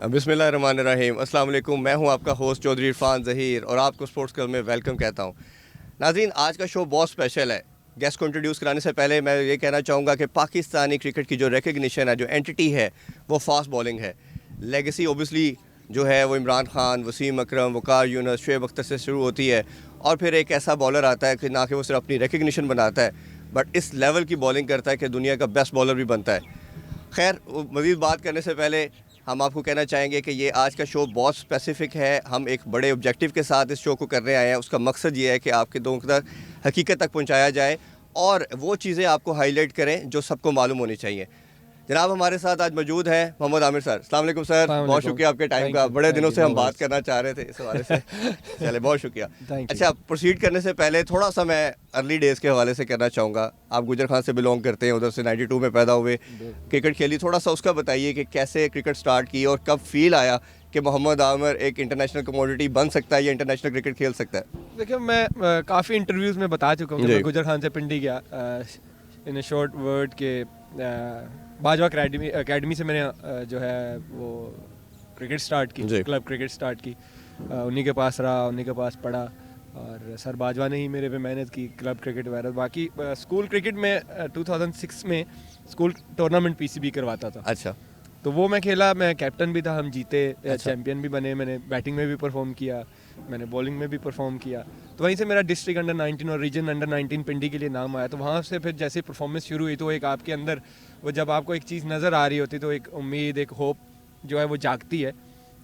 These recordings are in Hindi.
बिस्मिल्लाहिर्रहमानिर्रहीम। अस्सलाम वालेकुम। मैं हूं आपका होस्ट चौधरी इरफान ज़हीर और आपको स्पोर्ट्स क्लब में वेलकम कहता हूं। नाज़रीन, आज का शो बहुत स्पेशल है। गेस्ट को इंट्रोड्यूस कराने से पहले मैं ये कहना चाहूँगा कि पाकिस्तानी क्रिकेट की जो रिकग्निशन है, जो एंटिटी है, वो फास्ट बॉलिंग है। लेगेसी ओबियसली जो है वो इमरान खान, वसीम अकरम, वकार यूनुस, शुएब अख्तर से शुरू होती है और फिर एक ऐसा बॉलर आता है कि ना कि वो सिर्फ अपनी रिकग्निशन बनाता है बट इस लेवल की बॉलिंग करता है कि दुनिया का बेस्ट बॉलर भी बनता है। खैर, मज़ीद बात करने से पहले हम आपको कहना चाहेंगे कि ये आज का शो बहुत स्पेसिफ़िक है। हम एक बड़े ऑब्जेक्टिव के साथ इस शो को करने आए हैं। उसका मकसद ये है कि आपके दोनों तक हकीकत तक पहुंचाया जाए और वो चीज़ें आपको हाईलाइट करें जो सबको मालूम होनी चाहिए। जनाब, हमारे साथ आज मौजूद हैं मोहम्मद आमिर सर। अस्सलाम वालेकुम सर, बहुत शुक्रिया आपके टाइम का। बड़े दिनों से हम बात करना चाह रहे थे इस हवाले से। चले, बहुत शुक्रिया। अच्छा, प्रोसीड करने से पहले थोड़ा सा मैं अर्ली डेज़ के हवाले से कहना चाहूँगा। आप गुजर खान से बिलोंग करते हैं, उधर से 92 में पैदा हुए, क्रिकेट खेली। थोड़ा सा उसका बताइए कि कैसे क्रिकेट स्टार्ट की और कब फील आया कि मोहम्मद आमिर एक इंटरनेशनल कमोडिटी बन सकता है या इंटरनेशनल क्रिकेट खेल सकता है। देखिए, मैं काफ़ी इंटरव्यूज़ में बता चुका हूँ कि मैं गुजर खान से पिंडी गया इन ए शॉर्ट वर्ड के बाजवा अकेडमी से मैंने जो है वो क्रिकेट स्टार्ट की, क्लब क्रिकेट स्टार्ट की। उन्हीं के पास रहा, उन्हीं के पास पढ़ा और सर बाजवा ने ही मेरे पे मेहनत की, क्लब क्रिकेट वगैरह। बाकी स्कूल क्रिकेट में 2006 में स्कूल टूर्नामेंट पीसीबी करवाता था। अच्छा, तो वो मैं खेला, मैं कैप्टन भी था, हम जीते, चैंपियन भी बने। मैंने बैटिंग में भी परफॉर्म किया, मैंने बॉलिंग में भी परफॉर्म किया। तो वहीं से मेरा डिस्ट्रिक्ट अंडर 19 और रीजन अंडर 19 पिंडी के लिए नाम आया। तो वहाँ से फिर जैसे परफॉर्मेंस शुरू हुई तो एक आपके अंदर वो, जब आपको एक चीज़ नज़र आ रही होती तो एक उम्मीद, एक होप जो है वो जागती है।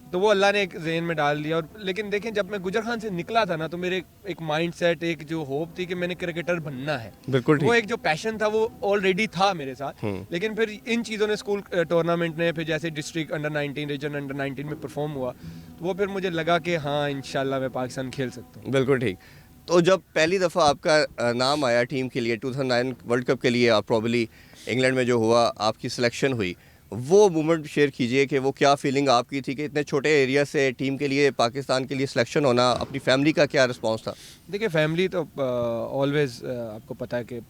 तो वो अल्लाह ने एक ज़हन में डाल दिया। और लेकिन देखें, जब मैं गुजर खान से निकला था ना, तो मेरे एक माइंड सेट, एक जो होप थी कि मैंने क्रिकेटर बनना है। बिल्कुल, वो एक जो पैशन था वो ऑलरेडी था मेरे साथ। लेकिन फिर इन चीज़ों ने, स्कूल टूर्नामेंट ने, फिर जैसे डिस्ट्रिक्ट अंडर 19, रीजन अंडर 19 में परफॉर्म हुआ, तो वो फिर मुझे लगा कि हाँ, इंशाल्लाह मैं पाकिस्तान खेल सकता हूँ। बिल्कुल ठीक। तो जब पहली दफ़ा आपका नाम आया टीम के लिए 2009 वर्ल्ड कप के लिए, आप प्रॉब्ली इंग्लैंड में जो हुआ, आपकी सिलेक्शन हुई, वो मोमेंट शेयर कीजिए कि वो क्या फीलिंग आपकी थी कि इतने छोटे एरिया से टीम के लिए, पाकिस्तान के लिए सिलेक्शन होना, अपनी फैमिली का क्या रिस्पांस था? देखिए, फैमिली तो ऑलवेज़ आपको पता है कि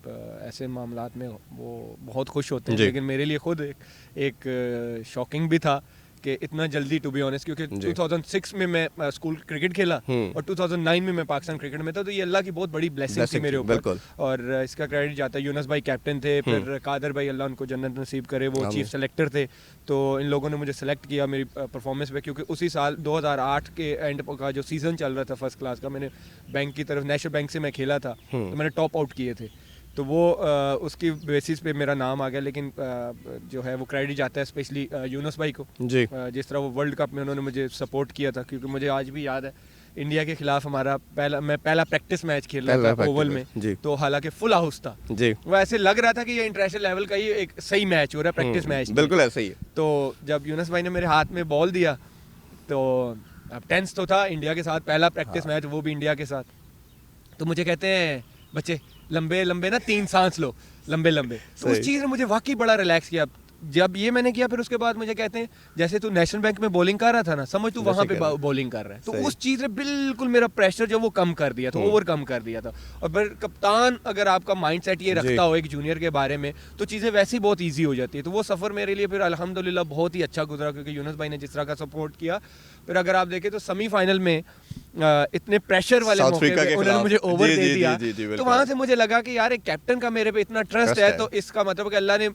ऐसे मामलात में वो बहुत खुश होते हैं, लेकिन मेरे लिए खुद एक शॉकिंग भी था कि इतना जल्दी, टू बी ऑनेस्ट, क्योंकि 2006 में मैं स्कूल क्रिकेट खेला और 2009 में मैं पाकिस्तान क्रिकेट में था। तो ये अल्लाह की बहुत बड़ी ब्लेसिंग थी मेरे ऊपर और इसका क्रेडिट जाता है, यूनुस भाई कैप्टन थे, फिर कादर भाई, अल्लाह उनको जन्नत नसीब करे, वो चीफ सेलेक्टर थे। तो इन लोगों ने मुझे सेलेक्ट किया मेरी परफॉर्मेंस पे, क्योंकि उसी साल 2008 के एंड का जो सीज़न चल रहा था फर्स्ट क्लास का, मैंने बैंक की तरफ, नेशनल बैंक से मैं खेला था, तो मैंने टॉप आउट किए थे। तो वो उसकी बेसिस पे मेरा नाम आ गया। लेकिन जो है वो क्रेडिट जाता है स्पेशली यूनुस भाई को जी। जिस तरह वो वर्ल्ड कप में उन्होंने मुझे सपोर्ट किया था, क्योंकि मुझे आज भी याद है इंडिया के खिलाफ मैं पहला प्रैक्टिस मैच खेल रहा था ओवल में। तो हालांकि फुल हाउस था जी। वो ऐसे लग रहा था कि ये इंटरनेशनल लेवल का ही एक सही मैच हो रहा है, प्रैक्टिस मैच। बिल्कुल ऐसा ही है। तो जब यूनुस भाई ने मेरे हाथ में बॉल दिया, तो अब टेंस तो था, इंडिया के साथ पहला प्रैक्टिस मैच, वो भी इंडिया के साथ। तो मुझे कहते हैं, बच्चे लंबे लंबे ना 3 सांस लो, लंबे लंबे। तो उस चीज़ ने मुझे वाकई बड़ा रिलैक्स किया। जब ये मैंने किया, फिर उसके बाद मुझे कहते हैं, जैसे तू नेशनल बैंक में बॉलिंग कर रहा था ना, समझ तू वहां पे बॉलिंग कर रहा है। तो उस चीज़ ने बिल्कुल मेरा प्रेशर जो वो कम कर दिया था, ओवर कम कर दिया था। और फिर कप्तान अगर आपका माइंडसेट ये रखता हो एक जूनियर के बारे में, तो चीज़ें वैसे ही बहुत ईजी हो जाती है। तो वो सफ़र मेरे लिए फिर अल्हम्दुलिल्लाह बहुत ही अच्छा गुजरा, क्योंकि यूनुस भाई ने जिस तरह का सपोर्ट किया। फिर अगर आप देखें तो सेमीफाइनल में इतने प्रेशर वाले मौके पे उन्होंने मुझे ओवर दे दिया। तो वहां से मुझे लगा कि यार, एक कैप्टन का मेरे पे इतना ट्रस्ट है, तो इसका मतलब कि अल्लाह ने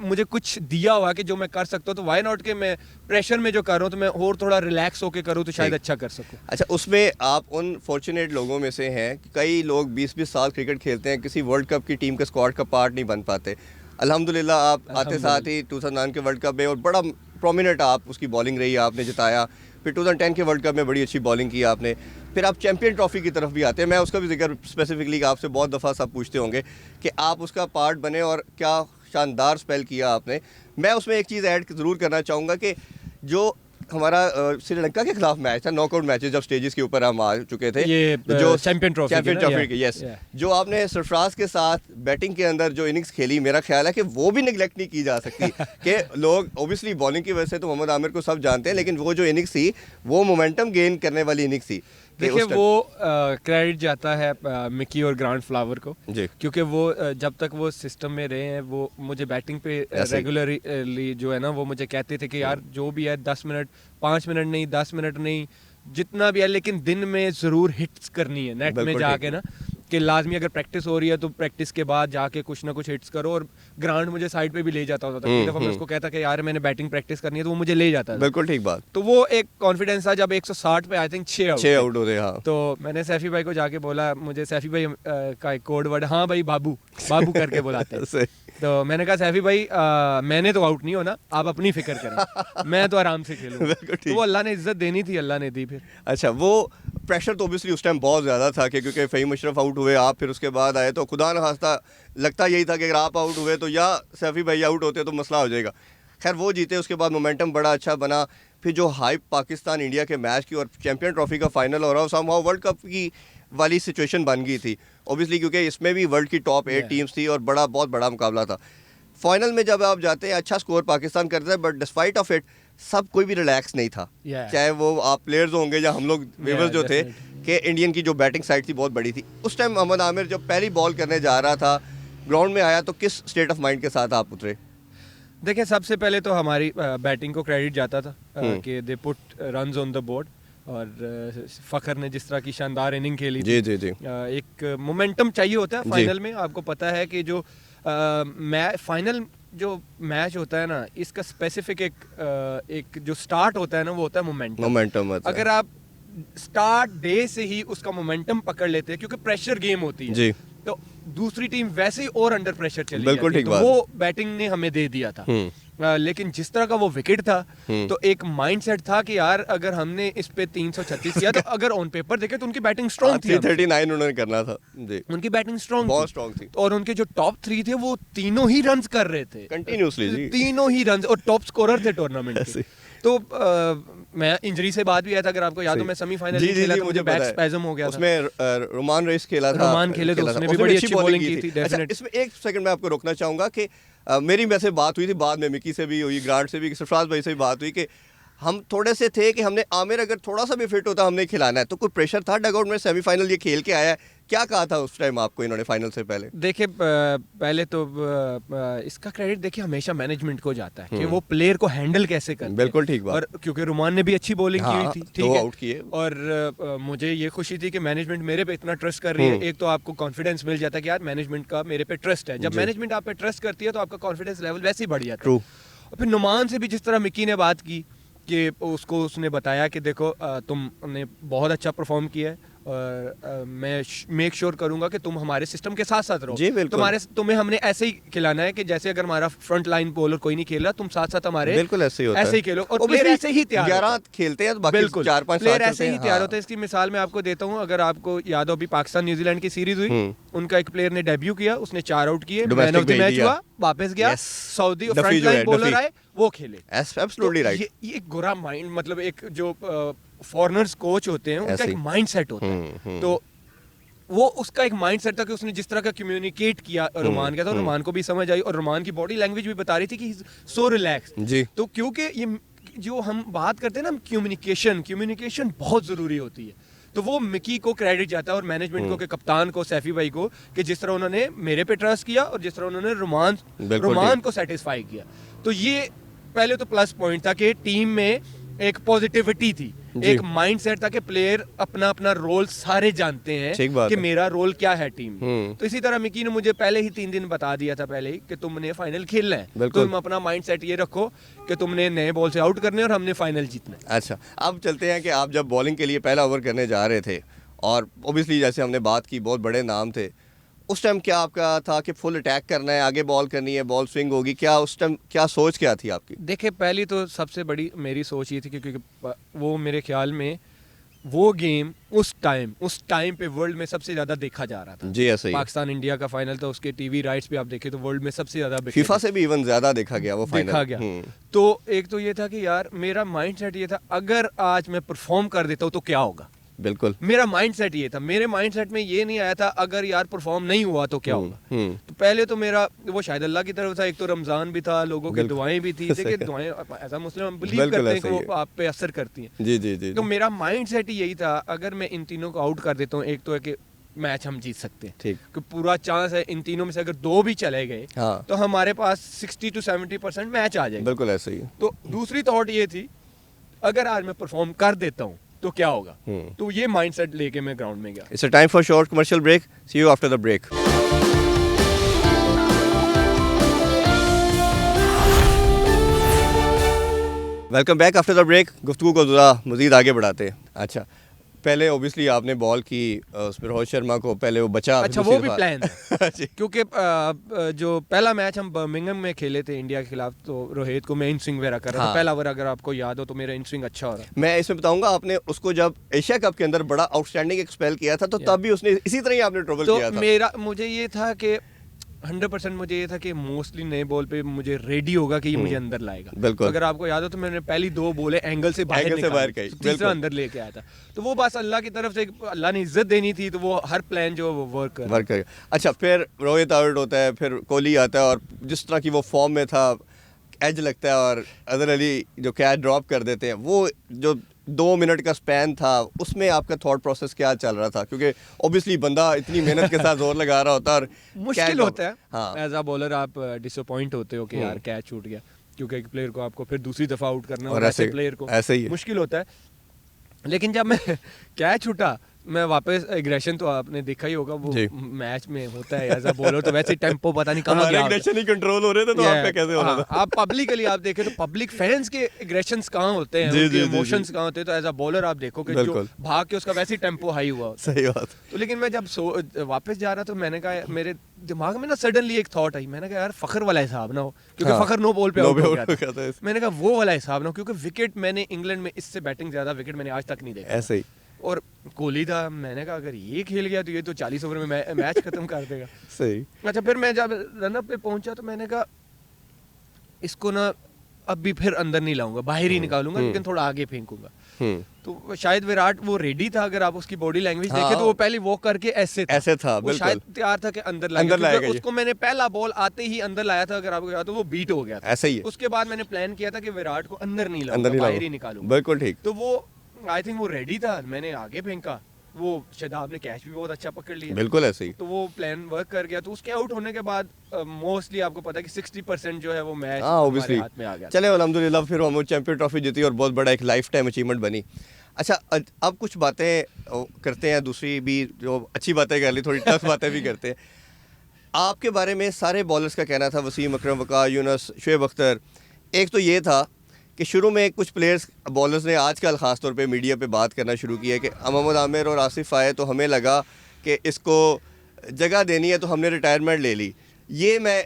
मुझे कुछ दिया हुआ कि जो मैं कर सकता हूँ। तो वाई नॉट के मैं प्रेशर में जो कर रहा हूँ, तो मैं और थोड़ा रिलैक्स होकर करूँ तो शायद अच्छा कर सकूँ। अच्छा, उसमें आप उन फॉर्चुनेट लोगों में से हैं कि कई लोग 20-20 साल क्रिकेट खेलते हैं, किसी वर्ल्ड कप की टीम के स्क्वाड का पार्ट नहीं बन पाते। अल्हम्दुलिल्लाह आप आते साथ ही 2009 के वर्ल्ड कप में और बड़ा प्रोमिनेंट आप उसकी बॉलिंग रही, आपने जिताया। फिर 2010 के वर्ल्ड कप में बड़ी अच्छी बॉलिंग की आपने। फिर आप चैंपियन ट्रॉफी की तरफ भी आते हैं। मैं उसका भी जिक्र स्पेसिफिकली आपसे बहुत दफ़ा सब पूछते होंगे कि आप उसका पार्ट बने और क्या शानदार स्पेल किया आपने। मैं उसमें एक चीज़ ऐड ज़रूर करना चाहूँगा कि जो हमारा श्रीलंका के खिलाफ मैच था, नॉकआउट मैचेस जब स्टेजेस के ऊपर हम आ चुके थे, ये जो चैंपियन ट्रॉफी की, यस, जो आपने सरफराज के साथ बैटिंग के अंदर जो इनिंग्स खेली, मेरा ख्याल है कि वो भी निगलेक्ट नहीं की जा सकती कि लोग ओबियसली बॉलिंग की वजह से तो मोहम्मद आमिर को सब जानते हैं, लेकिन वो जो इनिंग्स थी वो मोमेंटम गेन करने वाली इनिंग्स थी देखिए वो क्रेडिट जाता है मिकी और ग्रांट फ्लावर को जी। क्योंकि वो जब तक वो सिस्टम में रहे हैं वो मुझे बैटिंग पे रेगुलरली जो है ना वो मुझे कहते थे कि यार जो भी है 10 मिनट 5 मिनट नहीं 10 मिनट नहीं जितना भी है लेकिन दिन में ज़रूर हिट्स करनी है नेट में जाके ना कि लाजमी अगर प्रैक्टिस हो रही है तो प्रैक्टिस के बाद जाके कुछ ना कुछ हिट्स करो। और ग्राउंड मुझे साइड पे भी ले जाता होता था कई दफा मैं उसको कहता कि यार मैंने बैटिंग प्रैक्टिस करनी है तो वो मुझे ले जाता था। बिल्कुल ठीक बात। तो वो एक कॉन्फिडेंस था जब 160 पे आई थिंक 6 आउट होते। हाँ तो मैंने सैफी भाई को जाके बोला, मुझे सैफी भाई का एक कोड वर्ड हाँ भाई बाबू बाबू करके बुलाते हैं तो मैंने कहा सैफी भाई मैंने तो आउट नहीं होना, आप अपनी फिक्र करें मैं तो आराम से खेलूं। तो वो अल्लाह ने इज्जत देनी थी, अल्लाह ने दी। फिर अच्छा वो प्रेशर तो ऑब्वियसली उस टाइम बहुत ज़्यादा था कि क्योंकि फ़हीम अशरफ आउट हुए आप फिर उसके बाद आए तो खुदा न खास्ता लगता यही था कि अगर आप आउट हुए तो या सैफी भाई आउट होते तो मसला हो जाएगा। खैर वो जीते, उसके बाद मोमेंटम बड़ा अच्छा बना। फिर जो हाइप पाकिस्तान इंडिया के मैच की और चैंपियन ट्रॉफी का फाइनल हो रहा हो समहाउ वर्ल्ड कप की वाली सिचुएशन बन गई थी ऑब्वियसली क्योंकि इसमें भी वर्ल्ड की टॉप 8 टीम्स थी और बहुत बड़ा मुकाबला था। फाइनल में जब आप जाते हैं अच्छा स्कोर पाकिस्तान करता है बट डिस्पाइट ऑफ इट सब कोई भी रिलैक्स नहीं था। चाहे वो आप प्लेयर्स होंगे या हम लोग व्यूअर्स जो थे कि इंडियन की जो बैटिंग साइड थी बहुत बड़ी थी। उस टाइम मोहम्मद आमिर जब पहली बॉल करने जा रहा था ग्राउंड में आया तो किस स्टेट ऑफ माइंड के साथ आप उतरे? देखिए सबसे पहले तो हमारी बैटिंग को क्रेडिट जाता था कि they put runs on the board और फ़खर ने जिस तरह की शानदार इनिंग खेली जी जी जी। एक मोमेंटम चाहिए होता है फाइनल में। आपको पता है कि जो फाइनल जो मैच होता है ना इसका स्पेसिफिक एक जो स्टार्ट होता है ना वो होता है मोमेंटम। अगर आप स्टार्ट डे से ही उसका मोमेंटम पकड़ लेते हैं क्योंकि प्रेशर गेम होती है जी। तो दूसरी टीम वैसे ही और अंडर प्रेशर चली बिल्कुल ठीक तो बात। वो बैटिंग ने हमें दे दिया था। लेकिन जिस तरह का वो विकेट था तो एक माइंडसेट था कि यार अगर हमने इस पे 336 किया तो अगर ऑन पेपर देखे तो उनकी बैटिंग स्ट्रांग थी। 339 उन्होंने करना था जी। उनकी बैटिंग स्ट्रांग बहुत स्ट्रांग थी और उनके जो टॉप 3 थे वो तीनों ही रन्स कर रहे थे कंटिन्यूअसली जी। तीनों ही रन्स और टॉप स्कोरर थे टूर्नामेंट के। तो मैं इंजरी से बाद भी आया था अगर आपको याद हो मैं सेमीफाइनल में खेला था मुझे बैक स्पैज़म हो गया था। उसमें रोमान रेस खेला था। रोमान खेले तो उसने भी बड़ी अच्छी बॉलिंग की थी डेफिनेटली। इसमें एक सेकंड में आपको रोकना चाहूंगा कि मेरी वैसे बात हुई थी बाद में मिकी से भी हुई ग्रांट से भी सरफराज भाई से भी बात हुई कि हम थोड़े से थे कि हमने आमिर अगर थोड़ा सा भी फिट होता हमने खिलाना है तो कोई प्रेशर था डगआउट में सेमीफाइनल ये खेल के आया है क्या कहा था उस टाइम आपको इन्होंने फाइनल से पहले? देखिए पहले तो इसका क्रेडिट देखिए हमेशा मैनेजमेंट को जाता है कि वो प्लेयर को हैंडल कैसे करते हैं। बिल्कुल ठीक बात। और क्योंकि रुमान ने भी अच्छी बॉलिंग की हुई थी ठीक है आउट किए और मुझे ये खुशी थी कि मैनेजमेंट मेरे पे इतना ट्रस्ट कर रही है। एक तो आपको कॉन्फिडेंस मिल जाता है कि यार मैनेजमेंट का मेरे पे ट्रस्ट है। जब मैनेजमेंट आप पे ट्रस्ट करती है तो आपका कॉन्फिडेंस लेवल वैसे ही बढ़ जाता है। और फिर नुमान से भी जिस तरह मिकी ने बात की कि उसको उसने बताया कि देखो तुमने बहुत अच्छा परफॉर्म किया है और मैं मेक श्योर करूंगा कि तुम हमारे सिस्टम के साथ साथ रहो। तुम्हें हमने ऐसे ही खिलाना है कि जैसे अगर हमारा फ्रंट लाइन बॉलर कोई नहीं खेल रहा तुम साथ साथ हमारे बिल्कुल ऐसे ही खेलो और प्लेयर ऐसे ही तैयार 11 खेलते हैं तो बाकी 4-5 प्लेयर ऐसे ही तैयार होते हैं। इसकी मिसाल मैं आपको देता हूँ अगर आपको याद हो अभी पाकिस्तान न्यूजीलैंड की सीरीज हुई उनका एक प्लेयर ने डेब्यू किया उसने 4 आउट किए मैन ऑफ द मैच हुआ वापस गया सऊदी फ्रंट लाइन बॉलर आए वो खेले। Absolutely right. ये एक बुरा माइंड मतलब एक जो फॉरेनर्स कोच होते हैं उनका एक माइंडसेट होता है तो वो उसका एक माइंडसेट था कि उसने जिस तरह का कम्युनिकेट किया रुमान के साथ रुमान को भी समझ आई और रुमान की बॉडी लैंग्वेज भी बता रही थी कि सो रिलैक्स जी। तो क्योंकि ये जो हम बात करते हैं ना कम्युनिकेशन बहुत जरूरी होती है तो वो मिकी को क्रेडिट जाता है और मैनेजमेंट को के कप्तान को सैफी भाई को कि जिस तरह उन्होंने मेरे पे ट्रस्ट किया और जिस तरह उन्होंने रुमान को सेटिस्फाई किया। तो ये पहले तो प्लस पॉइंट था कि टीम में एक पॉजिटिविटी थी एक माइंडसेट था कि प्लेयर अपना अपना रोल सारे जानते हैं कि मेरा रोल क्या है टीम में। तो इसी तरह मिकी ने मुझे पहले ही 3 दिन बता दिया था पहले ही कि तुमने फाइनल खेलना है तुम अपना माइंडसेट ये रखो कि तुमने नए बॉल से आउट करने और हमने फाइनल जीतना है। अच्छा अब चलते हैं कि आप जब बॉलिंग के लिए पहला ओवर करने जा रहे थे और ओबियसली जैसे हमने बात की बहुत बड़े नाम थे उस टाइम क्या आपका था कि फुल अटैक करना है आगे बॉल करनी है बॉल स्विंग होगी क्या उस टाइम क्या सोच क्या थी आपकी? देखिए पहली तो सबसे बड़ी मेरी सोच ये थी क्योंकि वो मेरे ख्याल में वो गेम उस टाइम पे वर्ल्ड में सबसे ज्यादा देखा जा रहा था। जी ऐसे ही पाकिस्तान इंडिया का फाइनल था उसके टीवी राइट्स पे आप देखें तो वर्ल्ड में सबसे ज्यादा फीफा से भी इवन ज्यादा देखा गया वो फाइनल देखा गया। तो एक तो ये था कि यार मेरा माइंडसेट ये था अगर आज मैं परफॉर्म कर देता हूँ तो क्या होगा बिल्कुल। मेरा माइंडसेट ये था, मेरे माइंडसेट में ये नहीं आया था अगर यार परफॉर्म नहीं हुआ तो क्या होगा। तो पहले तो मेरा वो शायद अल्लाह की तरफ था, एक तो रमजान भी था, लोगों की दुआएं भी थी। देखिए दुआएं एज अ मुस्लिम हम बिलीव करते हैं कि वो आप पे असर करती हैं। जी जी जी। तो मेरा माइंडसेट ही यही था, अगर मैं इन तीनों को आउट कर देता हूँ, एक तो है कि मैच हम जीत सकते हैं, ठीक, कि पूरा चांस है इन तीनों में से अगर 2 भी चले गए हाँ, तो हमारे पास 60 to 70% मैच आ जाएगा। बिल्कुल ऐसे ही। तो दूसरी थॉट ये थी, अगर आज मैं परफॉर्म कर देता हूँ तो क्या होगा। तो ये माइंडसेट लेके मैं ग्राउंड में गया। It's a time for short commercial break, see you after the break. Welcome back after the break. गुफ्तगू को ज़रा मज़ीद आगे बढ़ाते हैं। अच्छा, पहले ओबियसली आपने बॉल की उसमें रोहित शर्मा को पहले वो बचा। अच्छा, वो भी प्लान था क्योंकि जो पहला मैच हम बर्मिंघम में खेले थे इंडिया के खिलाफ, तो रोहित को मैं इन स्विंग वगैरह कर रहा था। पहला ओवर अगर आपको याद हो तो मेरा इन स्विंग अच्छा हो रहा है। मैं इसमें बताऊंगा, आपने उसको जब एशिया कप के अंदर बड़ा आउटस्टैंडिंग एक स्पेल किया था, तो तब भी उसने इसी तरह ही आपने ट्रबल किया था। मुझे ये था कि 100% मुझे ये था कि मोस्टली नए बॉल पे मुझे रेडी होगा कि ये मुझे अंदर लाएगा। बिल्कुल। अगर आपको याद हो तो मैंने पहली 2 बॉलें एंगल से बाहर गई, तीसरा अंदर लेके आया था। तो वो बस अल्लाह की तरफ से अल्लाह ने इज्जत देनी थी, तो वो हर प्लान जो वो वर्क कर। अच्छा, फिर रोहित आउट होता है, फिर कोहली आता है, और जिस तरह की वो फॉर्म में था, एज लगता है, और अजहर अली जो कैच ड्रॉप कर देते हैं, वो जो 2 मिनट का स्पैन था, उसमें आपका थॉट प्रोसेस क्या चल रहा था? क्योंकि ऑब्वियसली बंदा इतनी मेहनत के साथ जोर लगा रहा होता है और मुश्किल होता है। हाँ, एज अ बॉलर आप डिसअपॉइंट होते हो कि यार कैच छूट गया, क्योंकि एक प्लेयर को आपको फिर दूसरी दफा आउट करना और ऐसे प्लेयर को ऐसे ही मुश्किल होता है। लेकिन जब मैं कैच छूटा, मैं वापस एग्रेशन तो आपने देखा ही होगा, वो मैच में होता है एज अ बॉलर, तो वैसे टेंपो पता नहीं कहां गया, एग्रेशन ही कंट्रोल हो रहे थे, तो आप पे कैसे हो रहा था? आप पब्लिकली आप देखें तो पब्लिक फैंस के एग्रेशंस कहां होते हैं, उनके इमोशंस कहां होते हैं, तो एज अ बॉलर आप देखो कि जो भाग के उसका वैसे ही टेंपो हाई हुआ। सही बात। तो लेकिन मैं जब वापस जा रहा, तो मैंने कहा, मेरे दिमाग में ना सडनली एक थॉट आई, मैंने कहा यार फखर वाला हिसाब ना हो, क्योंकि फखर नो बॉल पे आउट हो गया था। मैंने कहा वो वाला हिसाब ना हो, क्योंकि विकेट मैंने इंग्लैंड में इससे बैटिंग ज्यादा विकेट मैंने आज तक नहीं देखा ऐसे ही। और कोहली था, मैंने कहा अगर ये खेल गया तो ये तो 40 ओवर में मैच खत्म कर देगा। सही। अच्छा, फिर मैं जब रनअप पे पहुंचा तो मैंने कहा इसको ना अब भी फिर अंदर नहीं लाऊंगा, बाहर ही निकालूंगा, लेकिन थोड़ा आगे फेंकूंगा। तो शायद विराट वो रेडी था, अगर आप उसकी बॉडी लैंग्वेज देखें तो वो पहले वॉक करके ऐसे था, वो शायद तैयार था कि अंदर लाएगा। उसको मैंने पहला बॉल आते ही अंदर लाया था, अगर आपको याद हो, वो बीट हो गया था। ऐसे ही। उसके बाद मैंने प्लान किया था कि विराट को अंदर नहीं लाऊंगा, बाहर ही निकालूंगा। बिल्कुल ठीक। तो वो आई थिंक वो रेडी था, मैंने आगे फेंका, वो शादाब ने कैच भी बहुत अच्छा पकड़ लिया। बिल्कुल ऐसे ही। तो वो प्लान वर्क कर गया। तो उसके आउट होने के बाद मोस्टली आपको पता है कि 60% जो है वो मैच हमारे हाथ में आ गया। चले अल्हम्दुलिल्लाह, फिर हम चैंपियन ट्रॉफी जीती और बहुत बड़ा एक लाइफ टाइम अचीवमेंट बनी। अच्छा, अब कुछ बातें करते हैं, दूसरी भी जो अच्छी बातें कर ली, थोड़ी टफ बातें भी करते हैं। आपके बारे में सारे बॉलर्स का कहना था, वसीम अकरम, वकार यूनुस, शुएब अख्तर, एक तो ये था कि शुरू में कुछ प्लेयर्स बॉलर्स ने आजकल ख़ास तौर पे मीडिया पे बात करना शुरू किया कि मोहम्मद आमिर और आसिफ आए तो हमें लगा कि इसको जगह देनी है, तो हमने रिटायरमेंट ले ली। ये मैं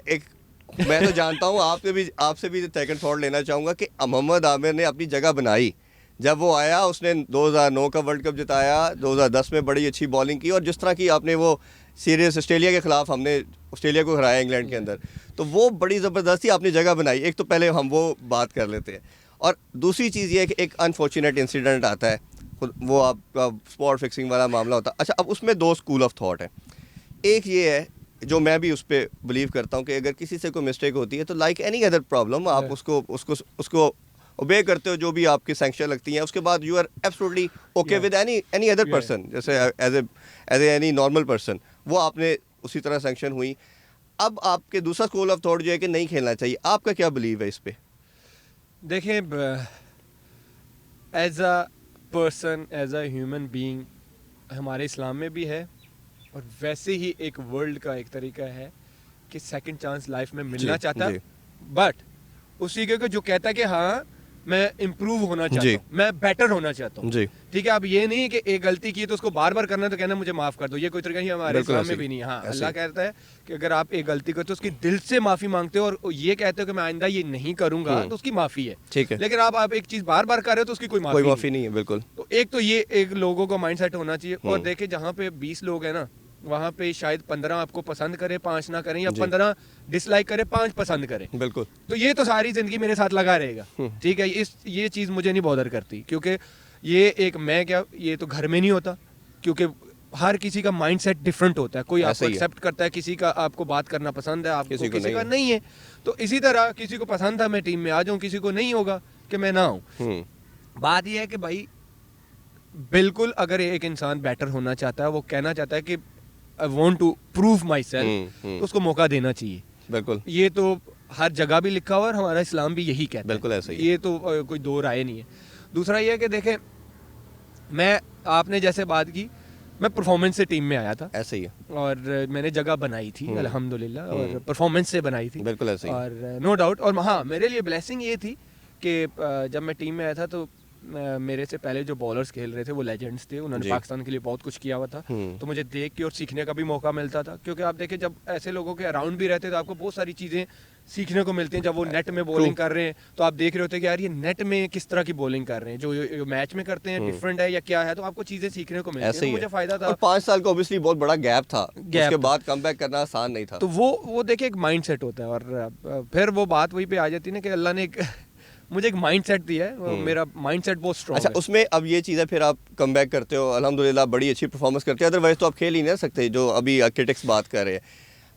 तो जानता हूँ, आपसे भी सेकंड थॉट लेना चाहूँगा कि मोहम्मद आमिर ने अपनी जगह बनाई। जब वो आया, उसने 2009 का वर्ल्ड कप जिताया, 2010 में बड़ी अच्छी बॉलिंग की, और जिस तरह की आपने वो सीरीज ऑस्ट्रेलिया के खिलाफ, हमने ऑस्ट्रेलिया को हराया इंग्लैंड के अंदर, तो वो बड़ी ज़बरदस्ती आपने जगह बनाई। एक तो पहले हम वो बात कर लेते हैं, और दूसरी चीज़ ये है कि एक अनफॉर्चुनेट इंसिडेंट आता है, वो आपका स्पॉट फिक्सिंग वाला मामला होता है। अच्छा, अब उसमें 2 स्कूल ऑफ थॉट है। एक ये है, जो मैं भी उस पर बिलीव करता हूँ, कि अगर किसी से कोई मिस्टेक होती है तो लाइक एनी अदर प्रॉब्लम, आप उसको ओबे करते हो, जो भी आपकी सैंक्शन लगती हैं, उसके बाद you are absolutely okay with any other person, जैसे एज एनी नॉर्मल पर्सन, वो आपने उसी तरह सैंक्शन हुई। अब आपके दूसरा स्कूल ऑफ थॉट जो है कि नहीं खेलना चाहिए, आपका क्या बिलीव है इस पे? देखें, as a person, as a human being, हमारे इस्लाम में भी है, और वैसे ही एक वर्ल्ड का एक तरीका है कि सेकंड चांस लाइफ में मिलना चाहता है, बट उसी के जो कहता है कि हाँ मैं इम्प्रूव होना चाहता हूँ, मैं बेटर होना चाहता हूँ। ठीक है, अब ये नहीं कि एक गलती की तो उसको बार बार करना, तो कहना मुझे माफ कर दो, ये कोई तरीका नहीं, हमारे इस्लाम में भी नहीं। हाँ, अल्लाह कहता है कि अगर आप एक गलती करते हो, उसकी दिल से माफी मांगते हो, और ये कहते हो कि मैं आइंदा ये नहीं करूंगा, तो उसकी माफी है। ठीक है, लेकिन आप एक चीज बार बार कर रहे हो तो उसकी कोई माफी नहीं है। बिल्कुल। तो एक तो ये एक लोगों का माइंडसेट होना चाहिए। और देखिए, जहाँ पे 20 लोग हैं ना, वहाँ पे शायद 15 आपको पसंद करे, 5 ना करें, या 15 डिसलाइक करे, 5 पसंद करें। बिल्कुल। तो ये तो सारी जिंदगी मेरे साथ लगा रहेगा। ठीक है, ये चीज मुझे नहीं बॉदर करती, क्योंकि ये एक मैं क्या, ये तो घर में नहीं होता, क्योंकि हर किसी का माइंडसेट डिफरेंट होता है। कोई आपको एक्सेप्ट करता है, किसी का आपको बात करना पसंद है, आपको किसी का नहीं है। तो इसी तरह किसी को पसंद था मैं टीम में आ जाऊं, किसी को नहीं होगा कि मैं ना आऊं। बात ये है कि भाई बिल्कुल अगर एक इंसान बेटर होना चाहता है, वो कहना चाहता है कि I want to prove myself, तो उसको मौका देना चाहिए। बिल्कुल, ये तो हर जगह भी लिखा हुआ है और हमारा इस्लाम भी यही कहता है। बिल्कुल ऐसा ही, ये तो कोई दो राय नहीं है। दूसरा ये है कि देखें, मैं आपने जैसे बात की, मैं परफॉर्मेंस से टीम में आया था, ऐसे ही है, और मैंने जगह बनाई थी अल्हम्दुलिल्लाह, और परफॉर्मेंस से बनाई थी, बिल्कुल ऐसे ही, और नो डाउट। और हाँ, मेरे लिए ब्लेसिंग ये थी कि जब मैं टीम में आया था तो मेरे से पहले जो बॉलर्स खेल रहे थे वो लेजेंड्स थे, उन्होंने पाकिस्तान के लिए बहुत कुछ किया हुआ था, तो मुझे देख के और सीखने का भी मौका मिलता था। क्योंकि आप देखें, जब ऐसे लोगों के अराउंड भी रहते तो आपको बहुत सारी चीज़ें सीखने को मिलती हैं। जब वो नेट में बॉलिंग कर रहे हैं तो आप देख रहे होते हैं कि यार ये नेट में किस तरह की बॉलिंग कर रहे हैं, जो मैच में करते हैं डिफरेंट है या क्या है, तो आपको चीज़ें सीखने को मिलती हैं। मुझे फायदा था। और 5 साल का ऑब्वियसली बहुत बड़ा गैप था, उसके बाद कमबैक करना आसान नहीं था। तो वो देखिए एक माइंड सेट होता है, और फिर वो बात वही पे आ जाती है ना कि अल्लाह ने एक मुझे एक माइंडसेट दिया है, मेरा माइंडसेट बहुत स्ट्रांग है। अच्छा, उसमें अब ये चीज़ है, फिर आप कम बैक करते हो, अल्हम्दुलिल्लाह बड़ी अच्छी परफॉर्मेंस करते हैं, अदरवाइज तो आप खेल ही नहीं सकते। जो अभी क्रिटिक्स बात कर रहे हैं,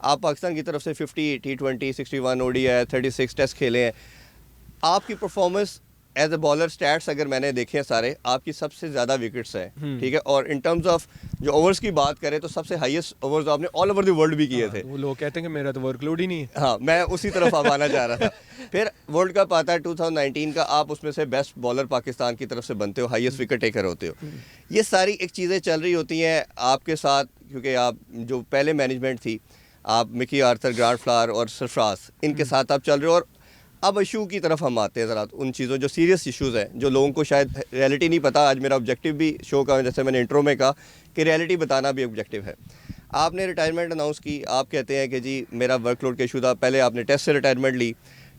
आप पाकिस्तान की तरफ से 50 T20 61 ODI 36 टेस्ट खेले हैं, आपकी performance as a bowler stats अगर मैंने देखे हैं सारे, आपकी सबसे ज़्यादा विकेट्स हैं, ठीक है। और इन टर्म्स ऑफ जो ओवर्स की बात करें तो सबसे हाईएस्ट ओवर्स आपने ऑल ओवर द वर्ल्ड भी किए थे। वो लोग कहते हैं कि मेरा तो वर्कलोड ही नहीं है। हाँ, मैं उसी तरफ अब आना चाह रहा था। फिर वर्ल्ड कप आता है 2019 का, आप उसमें से बेस्ट बॉलर पाकिस्तान की तरफ से बनते हो, हाईएस्ट विकेट टेकर होते हो। ये सारी एक चीज़ें चल रही होती हैं आपके साथ, क्योंकि आप जो पहले मैनेजमेंट थी, आप मिकी आर्थर, ग्रांट फ्लावर और सरफराज, इनके साथ आप चल रहे हो। और अब इशू की तरफ हम आते हैं ज़रा, उन चीज़ों जो सीरियस इश्यूज़ हैं, जो लोगों को शायद रियलिटी नहीं पता। आज मेरा ऑब्जेक्टिव भी शो का, जैसे मैंने इंट्रो में कहा, कि रियलिटी बताना भी ऑब्जेक्टिव है। आपने रिटायरमेंट अनाउंस की, आप कहते हैं कि जी मेरा वर्कलोड का इशू था, पहले आपने टेस्ट से रिटायरमेंट ली,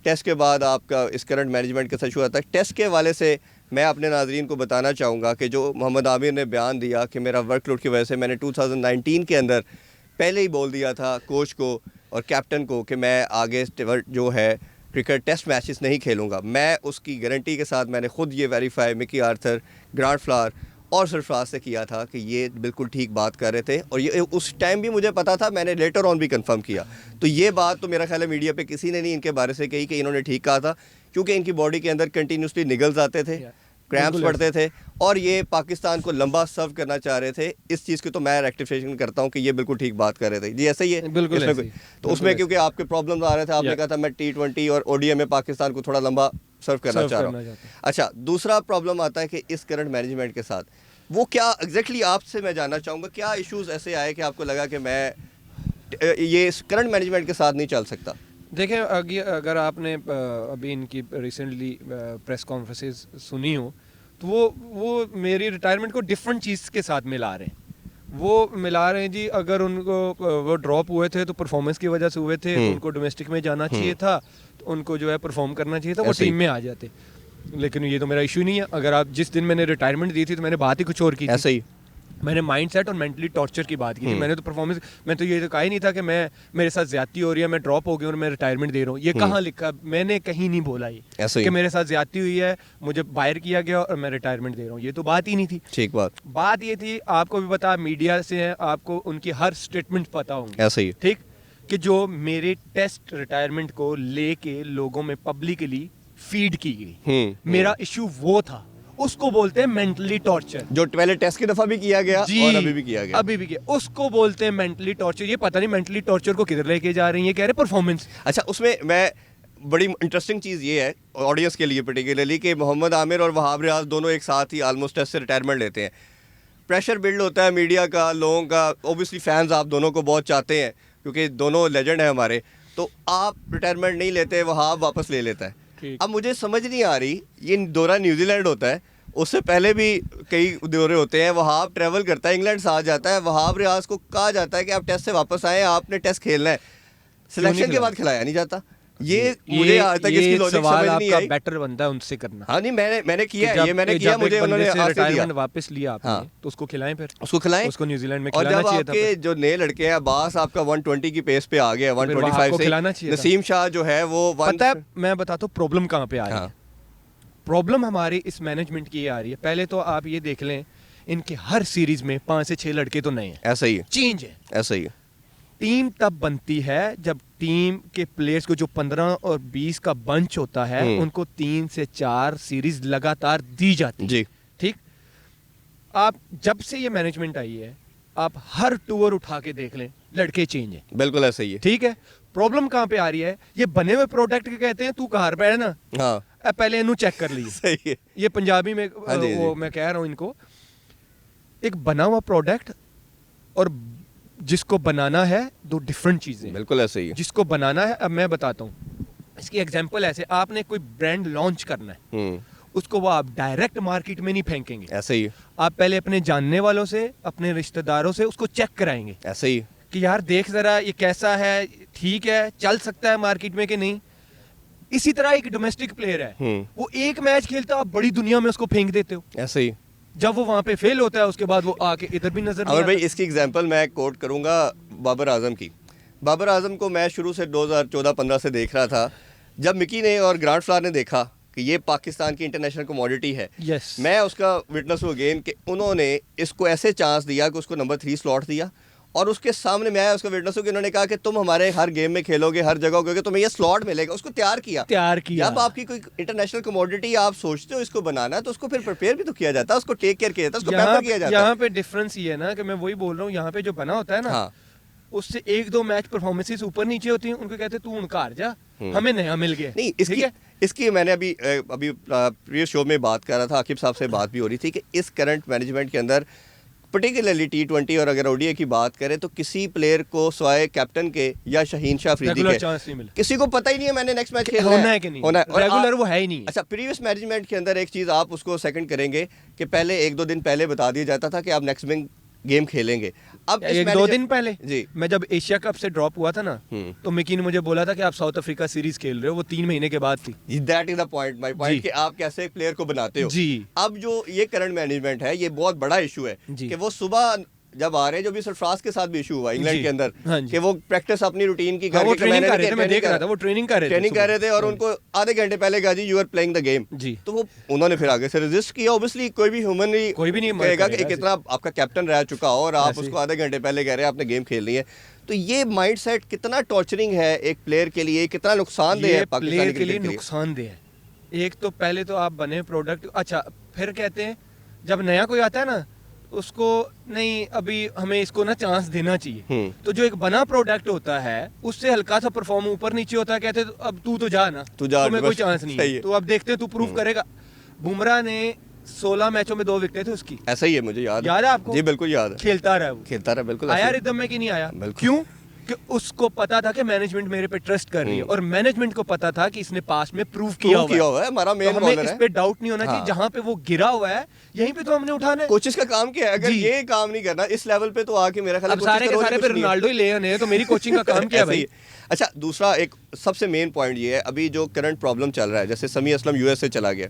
टेस्ट के बाद आपका इस करंट मैनेजमेंट के साथ इशू आता है। टेस्ट के हवाले से मैं अपने नाजरीन को बताना चाहूँगा कि जो मोहम्मद आमिर ने बयान दिया कि मेरा वर्कलोड की वजह से, मैंने 2019 के अंदर पहले ही बोल दिया था कोच को और कैप्टन को कि मैं आगे जो है क्रिकेट टेस्ट मैचेस नहीं खेलूँगा। मैं उसकी गारंटी के साथ मैंने ख़ुद ये verify Mickey Arthur, grant flower और सरफराज से किया था कि ये बिल्कुल ठीक बात कर रहे थे, और ये उस टाइम भी मुझे पता था, मैंने लेटर ऑन भी कंफर्म किया। तो ये बात तो मेरा ख्याल है मीडिया पे किसी ने नहीं इनके बारे से कही कि इन्होंने ठीक कहा था, क्योंकि इनकी बॉडी के अंदर कंटिन्यूसली निगल्स आते थे, क्रैम्प्स पड़ते थे, और ये पाकिस्तान को लंबा सर्व करना चाह रहे थे। इस चीज़ की तो मैं रेक्टिफिकेशन करता हूँ कि ये बिल्कुल ठीक बात कर रहे थे। जी ऐसा ही है, बिल्कुल ऐसे ही। तो उसमें क्योंकि आपके प्रॉब्लम्स आ रहे थे, आपने कहा था मैं T20 और ODI में पाकिस्तान को थोड़ा लंबा सर्व करना चाह रहा हूँ। अच्छा, दूसरा प्रॉब्लम आता है कि इस करंट मैनेजमेंट के साथ वो क्या एग्जैक्टली आपसे मैं जानना चाहूँगा, क्या इश्यूज़ ऐसे आए कि आपको लगा कि मैं ये करंट मैनेजमेंट के साथ नहीं चल सकता? देखें, अगर आपने अभी इनकी रिसेंटली प्रेस कॉन्फ्रेंसेस सुनी हो, तो वो मेरी रिटायरमेंट को डिफरेंट चीज़ के साथ मिला रहे हैं। वो मिला रहे हैं जी, अगर उनको वो ड्रॉप हुए थे तो परफॉर्मेंस की वजह से हुए थे, तो उनको डोमेस्टिक में जाना चाहिए था, तो उनको जो है परफॉर्म करना चाहिए था, वो टीम में आ जाते। लेकिन ये तो मेरा इशू नहीं है। अगर आप जिस दिन मैंने रिटायरमेंट दी थी तो मैंने बात ही कुछ और की थी। ऐसे ही मैंने माइंडसेट और मेंटली टॉर्चर की बात की थी। मैंने तो परफॉर्मेंस, मैं तो ये तो कहा ही नहीं था कि मैं मेरे साथ ज्यादती हो रही है, मैं ड्रॉप हो गया और मैं रिटायरमेंट दे रहा हूँ। ये कहाँ लिखा? मैंने कहीं नहीं बोला ये कि मेरे साथ ज्यादती हुई है, मुझे बाहर किया गया और मैं रिटायरमेंट दे रहा हूँ। ये तो बात ही नहीं थी। ठीक बात ये थी, आपको भी पता, मीडिया से है, आपको उनकी हर स्टेटमेंट पता होंगे। ऐसे ही ठीक, कि जो मेरे टेस्ट रिटायरमेंट को लेके लोगों में पब्लिकली फीड की गई, मेरा इशू वो था। उसको बोलते हैं मेंटली टॉर्चर, जो पहले टेस्ट की दफा भी किया गया और अभी भी किया गया। उसको बोलते हैं मेंटली टॉर्चर। ये पता नहीं मेंटली टॉर्चर को किधर लेके जा रही है, कह रहे परफॉर्मेंस। अच्छा, उसमें मैं बड़ी इंटरेस्टिंग चीज़ ये है ऑडियंस के लिए पर्टिकुलरली कि मोहम्मद आमिर और वहाब रियाज दोनों एक साथ ही ऑलमोस्ट टेस्ट से रिटायरमेंट लेते हैं। प्रेशर बिल्ड होता है मीडिया का, लोगों का, ओबियसली फैंस आप दोनों को बहुत चाहते हैं क्योंकि दोनों लेजेंड हैं हमारे। तो आप रिटायरमेंट नहीं लेते, वहाब वापस ले लेता है। अब मुझे समझ नहीं आ रही, ये दौरा न्यूजीलैंड होता है, उससे पहले भी कई दौरे होते हैं, वहाब ट्रैवल करता है, इंग्लैंड से आ जाता है, वहाब रियाज को कहा जाता है कि आप टेस्ट से वापस आए, आपने टेस्ट खेलना है, सिलेक्शन के बाद खिलाया नहीं जाता। ये मुझे आज तक इसकी लॉजिक समझ नहीं आई। बेटर बनता है उनसे करना। हाँ नहीं, मैंने किया, ये मैंने किया, मुझे उन्होंने रिटायरमेंट वापस लिया आपने, तो उसको खिलाएं, फिर उसको खिलाएं, उसको न्यूजीलैंड में खिलाना चाहिए था। और जब आपके जो नए लड़के हैं, अब्बास आपका 120 की पेस पे आ गया, 125 से, नसीम शाह जो है वो पता है, मैं बताता हूँ प्रॉब्लम कहाँ पे आ रही है। प्रॉब्लम हमारी इस मैनेजमेंट की ये आ रही है, पहले तो आप ये देख लें इनके हर सीरीज में 5 से 6 लड़के तो नए हैं, ऐसा ही है, चेंज है। ऐसा ही है। टीम तब बनती है जब टीम के प्लेयर्स को जो 15 और 20 का बंच होता है उनको 3 से 4 सीरीज लगातार दी जाती है। जी ठीक, आप जब से ये मैनेजमेंट आई है आप हर टूर उठा के देख लें, लड़के चेंज है। बिल्कुल ऐसा ही है। ठीक है, प्रॉब्लम कहाँ पे आ रही है, ये बने हुए प्रोडक्ट के कहते हैं तू कार पे है ना, हाँ अब पहले इन्हू चेक कर लीजिए। सही है। ये पंजाबी में हाँ जी, वो जी। मैं कह रहा हूँ इनको, एक बना हुआ प्रोडक्ट और जिसको बनाना है दो डिफरेंट चीजें। बिल्कुल ऐसा ही है। जिसको बनाना है, अब मैं बताता हूँ इसकी एग्जांपल ऐसे, आपने कोई ब्रांड लॉन्च करना है, उसको वो आप डायरेक्ट मार्केट में नहीं फेंकेंगे, ऐसा ही है। आप पहले अपने जानने वालों से, अपने रिश्तेदारों से उसको चेक कराएंगे ऐसा ही है। कि यार देख जरा ये कैसा है, ठीक है, चल सकता है मार्केट में कि नहीं। इसी तरह एक डोमेस्टिक प्लेयर है, वो एक मैच खेलता है, आप बड़ी दुनिया में उसको फेंक देते हो, ऐसा ही। जब वो वहां पे फेल होता है उसके बाद वो आके इधर भी नजर नहीं अमर भाई आता। इसकी एग्जांपल मैं कोट करूंगा बाबर आजम की। बाबर आजम को मैं शुरू से 2014-15 से देख रहा था, जब मिकी ने और ग्रांट फ्लावर ने देखा कि ये पाकिस्तान की इंटरनेशनल कमोडिटी है, यस, मैं उसका विटनेस हूँ अगेन कि उन्होंने इसको ऐसे चांस दिया कि उसको नंबर 3 स्लॉट दिया, और उसके सामने मैं उसका विटनेस हूँ कि उन्होंने कहा कि तुम हमारे हर गेम में खेलोगे, हर जगह होगे, तुम्हें ये स्लॉट मिलेगा। उसको तैयार किया। जब आपकी कोई इंटरनेशनल कमोडिटी आप सोचते हो इसको बनाना, तो उसको फिर प्रिपेयर भी तो किया जाता है, उसको टेक केयर किया जाता है, उसको पैम्पर किया जाता है। यहाँ पे डिफरेंस ये है ना कि मैं वही बोल रहा हूँ, यहाँ पे जो बना होता है ना, हाँ। उससे 1-2 मैच परफॉर्मेंसेस ऊपर नीचे होती हैं, उनको कहते हैं तू उनका हार जा, हमें नया मिल गया। नहीं, ठीक है? इसकी मैंने अभी प्रीवियस शो में बात कर रहा था, आकिब साहब से बात भी हो रही थी कि इस करंट मैनेजमेंट के अंदर पर्टिकुलरली T20 और अगर ओडीआई की बात करें तो किसी प्लेयर को सिवाय कैप्टन के या शाहीन शाह अफरीदी के चांस नहीं मिला, किसी को पता ही नहीं है मैंने नेक्स्ट मैच खेलना होना है कि नहीं, होना है। और रेगुलर वो है ही नहीं। अच्छा, प्रीवियस मैनेजमेंट के अंदर एक चीज़ आप उसको सेकंड करेंगे कि पहले 1-2 दिन पहले बता दिया जाता था कि आप नेक्स्ट गेम खेलेंगे। अब 1-2 दिन पहले जी, मैं जब एशिया कप से ड्रॉप हुआ था ना, तो मिकी ने मुझे बोला था कि आप साउथ अफ्रीका सीरीज खेल रहे हो, वो 3 महीने के बाद थी। That is the point, my point, कि आप कैसे एक प्लेयर को बनाते हो। जी। अब जो ये करंट मैनेजमेंट है, ये बहुत बड़ा इशू है कि वो सुबह जब आ रहे हैं, जो भी सरफराज के साथ भी इशू हुआ इंग्लैंड के अंदर, कि वो प्रैक्टिस अपनी रूटीन की वो ट्रेनिंग कर रहे थे, मैं देख रहा था वो ट्रेनिंग कर रहे थे और उनको आधे घंटे पहले कहा जी you are playing the game जी, तो वो उन्होंने फिर आगे से रेजिस्ट किया। ऑब्वियसली कोई भी नहीं कहेगा कि कितना आपका कैप्टन रह चुका हो और आप उसको आधे घंटे पहले कह रहे हैं आपने गेम खेलनी है। तो ये माइंडसेट कितना टॉर्चरिंग है एक प्लेयर के लिए, कितना नुकसानदेह है पाकिस्तानी के लिए। नुकसानदेह है। एक तो पहले तो आप बने प्रोडक्ट, अच्छा फिर कहते हैं जब नया कोई आता है ना, उसको नहीं अभी हमें इसको ना चांस देना चाहिए, तो जो एक बना प्रोडक्ट होता है उससे हल्का सा परफॉर्म ऊपर नीचे होता है, कहते अब तू तो जा ना, तुम्हें कोई चांस नहीं है, तो अब देखते तू प्रूफ करेगा। बुमराह ने 16 मैचों में 2 विकेट थे उसकी, ऐसा ही है, मुझे याद है आपको? जी बिल्कुल याद है। खेलता रहा बिल्कुल, आया रिदम में कि नहीं आया, क्यों? कि उसको पता था कि मैनेजमेंट मेरे पे ट्रस्ट कर रही है, और मैनेजमेंट को पता था कि इसने पास में प्रूव किया हुआ है, हमारा मेन बॉलर है, हमें इस पे डाउट नहीं होना चाहिए। जहां पे वो गिरा हुआ है यहीं पे तो हमने उठाना है। कोचेस का काम क्या है? अगर ये काम नहीं करना इस लेवल पे, तो आके मेरा ख्याल सारे के सारे पे रोनाल्डो ही ले आने हैं, तो मेरी कोचिंग का काम क्या है भाई? अच्छा, दूसरा एक सबसे मेन पॉइंट ये है, अभी जो करंट प्रॉब्लम चल रहा है, जैसे समी असलम यूएस से चला गया,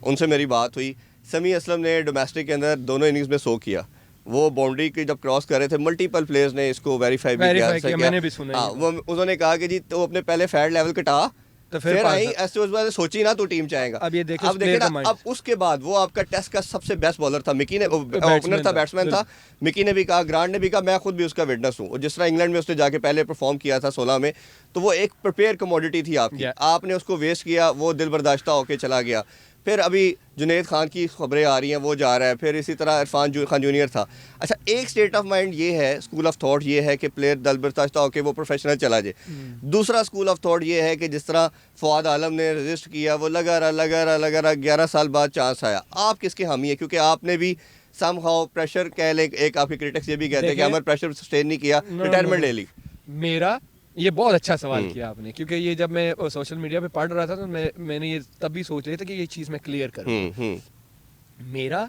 उनसे मेरी बात हुई। समी असलम ने डोमेस्टिक के अंदर दोनों इनिंग्स में 100 किया, वो बाउंड्री की जब क्रॉस कर रहे थे मल्टीपल प्लेयर्स ने इसको वेरीफाई भी किया, मैंने भी सुना। वो उन्होंने कहा कि जी तो अपने पहले फैट लेवल घटा, तो फिर आई ऐसे उस बार सोची ना तो टीम चाहेगा। अब देखिए ना, अब उसके बाद वो आपका टेस्ट का सबसे बेस्ट बॉलर था, मिकी ने ओपनर था, बैट्समैन था, मिकी ने भी कहा, ग्रांट ने भी कहा, मैं खुद भी उसका विटनेस हूँ। जिस तरह इंग्लैंड में उसने जाके पहले परफॉर्म किया था 16 में, तो वो एक प्रिपेयर कमोडिटी थी आपकी, आपने उसको वेस्ट किया, वो दिल बर्दाश्ता होके चला गया। फिर अभी जुनैद खान की खबरें आ रही हैं, वो जा रहा है, फिर इसी तरह इरफान खान जूनियर था। अच्छा, एक स्टेट ऑफ माइंड ये है, स्कूल ऑफ थॉट ये है कि प्लेयर दिल बर्दाश्ता होकर वो प्रोफेशनल चला जाए। दूसरा स्कूल ऑफ थॉट ये है कि जिस तरह फवाद आलम ने रजिस्ट किया, वो लगा रहा 11 साल बाद चांस आया। आप किसके हामी है? क्योंकि आपने भी समहाउ प्रेशर कह लें, एक आपके क्रिटिक्स ये भी कहते हैं कि हमारे प्रेशर सस्टेन नहीं किया, रिटायरमेंट ले ली। मेरा ये बहुत अच्छा सवाल किया आपने, क्योंकि ये जब मैं सोशल मीडिया पे पढ़ रहा था तो मैंने ये तब भी सोच रहा था कि ये चीज़ मैं क्लियर करूँ। मेरा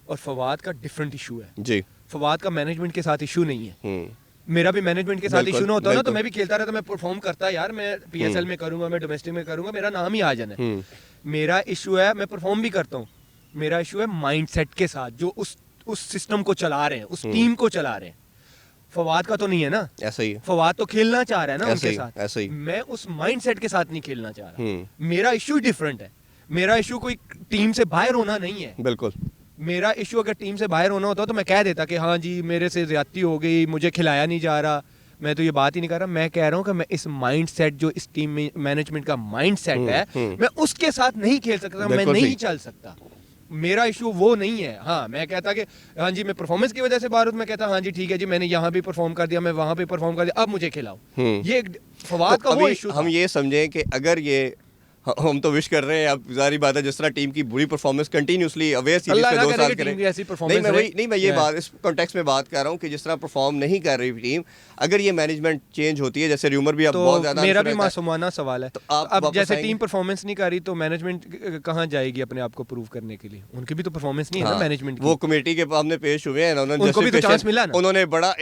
और फवाद का डिफरेंट इशू है जी। फवाद का मैनेजमेंट के साथ इशू नहीं है, मेरा भी मैनेजमेंट के साथ इशू ना होता ना तो मैं भी खेलता रहता, मैं परफॉर्म करता, यार मैं PSL में करूंगा, मैं डोमेस्टिक में करूंगा, मेरा नाम ही आ जाना है। मेरा इशू है, मैं परफॉर्म भी करता हूँ, मेरा इशू है माइंडसेट के साथ, जो उस सिस्टम को चला रहे हैं, उस टीम को चला रहे हैं। फवाद का तो नहीं है ना, ऐसा ही है। फवाद तो खेलना चाह रहा है ना उनके साथ, ऐसा ही। मैं उस माइंडसेट के साथ नहीं खेलना चाह रहा, मेरा इशू डिफरेंट है। मेरा इशू कोई टीम से बाहर होना नहीं है। बिल्कुल। मेरा इशू अगर टीम से बाहर होना होता तो मैं कह देता कि हाँ जी मेरे से ज्यादती हो गई, मुझे खिलाया नहीं जा रहा, मैं तो ये बात ही नहीं कर रहा। मैं कह रहा हूँ कि मैं इस माइंडसेट जो इस टीम में मैनेजमेंट का माइंडसेट है मैं उसके साथ नहीं खेल सकता, मैं नहीं चल सकता। मेरा इशू वो नहीं है। हाँ मैं कहता कि हाँ जी मैं परफॉर्मेंस की वजह से बाहर हूं, मैं कहता हाँ जी ठीक है जी मैंने यहाँ भी परफॉर्म कर दिया, मैं वहां पे परफॉर्म कर दिया, अब मुझे खिलाओ। ये फवाद का वो इशू। हम ये समझें कि अगर ये हम तो विश कर रहे हैं, अब जारी बात है जिस तरह टीम की बुरी परफॉर्मेंस कंटिन्यूअसली अवे सीरीज में 2 साल करें, नहीं मैं ये बात इस कॉन्टेक्स्ट में बात कर रहा हूँ कि जिस तरह परफॉर्म नहीं कर रही टीम, अगर ये मैनेजमेंट चेंज होती है, जैसे र्यूमर भी अब तो बहुत ज्यादा, मेरा भी मासूमाना सवाल है, तो अब जैसे टीम परफॉर्मेंस नहीं कर रही तो मैनेजमेंट कहाँ जाएगी अपने आप को प्रूव करने के लिए? उनकी भी तो परफॉर्मेंस नहीं है ना मैनेजमेंट की। वो कमेटी के सामने पेश हुए हैं, उनको भी तो चांस मिला ना, उन्होंने बड़ा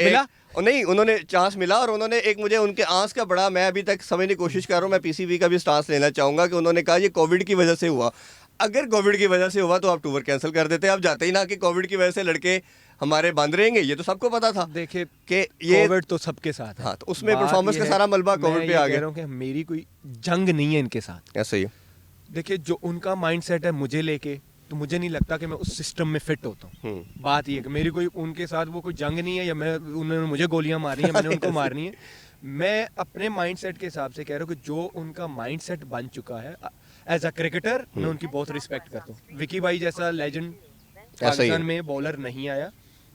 नहीं उन्होंने चांस मिला, और उन्होंने एक मुझे उनके आंस का बड़ा, मैं अभी तक समझने की कोशिश कर रहा हूँ, मैं पीसीबी का भी स्टांस लेना चाहूंगा कि उन्होंने कहा ये कोविड की वजह से हुआ। अगर कोविड की वजह से हुआ तो आप टूर कैंसिल कर देते, आप जाते ही ना कि कोविड की वजह से लड़के हमारे बंद रहेंगे, ये तो सबको पता था। देखिए कि ये कोविड तो सबके साथ है। हाँ, तो उसमें परफॉर्मेंस का सारा मलबा कोविड पे आ गया। कि मेरी कोई जंग नहीं है इनके साथ, ऐसा ही। देखिए जो उनका माइंडसेट है मुझे लेके, तो मुझे नहीं लगता कि मैं उस सिस्टम में फिट होता हूँ। बात ये है कि मेरी कोई उनके साथ वो कोई जंग नहीं है, या मैं उन्होंने मुझे गोलियां मारी हैं मैंने उनको मारनी है। मैं अपने माइंडसेट के हिसाब से कह रहा हूँ कि जो उनका माइंडसेट बन चुका है एज अ क्रिकेटर, मैं उनकी बहुत रिस्पेक्ट करता हूँ। विकी भाई जैसा लेजेंड पाकिस्तान में बॉलर नहीं आया,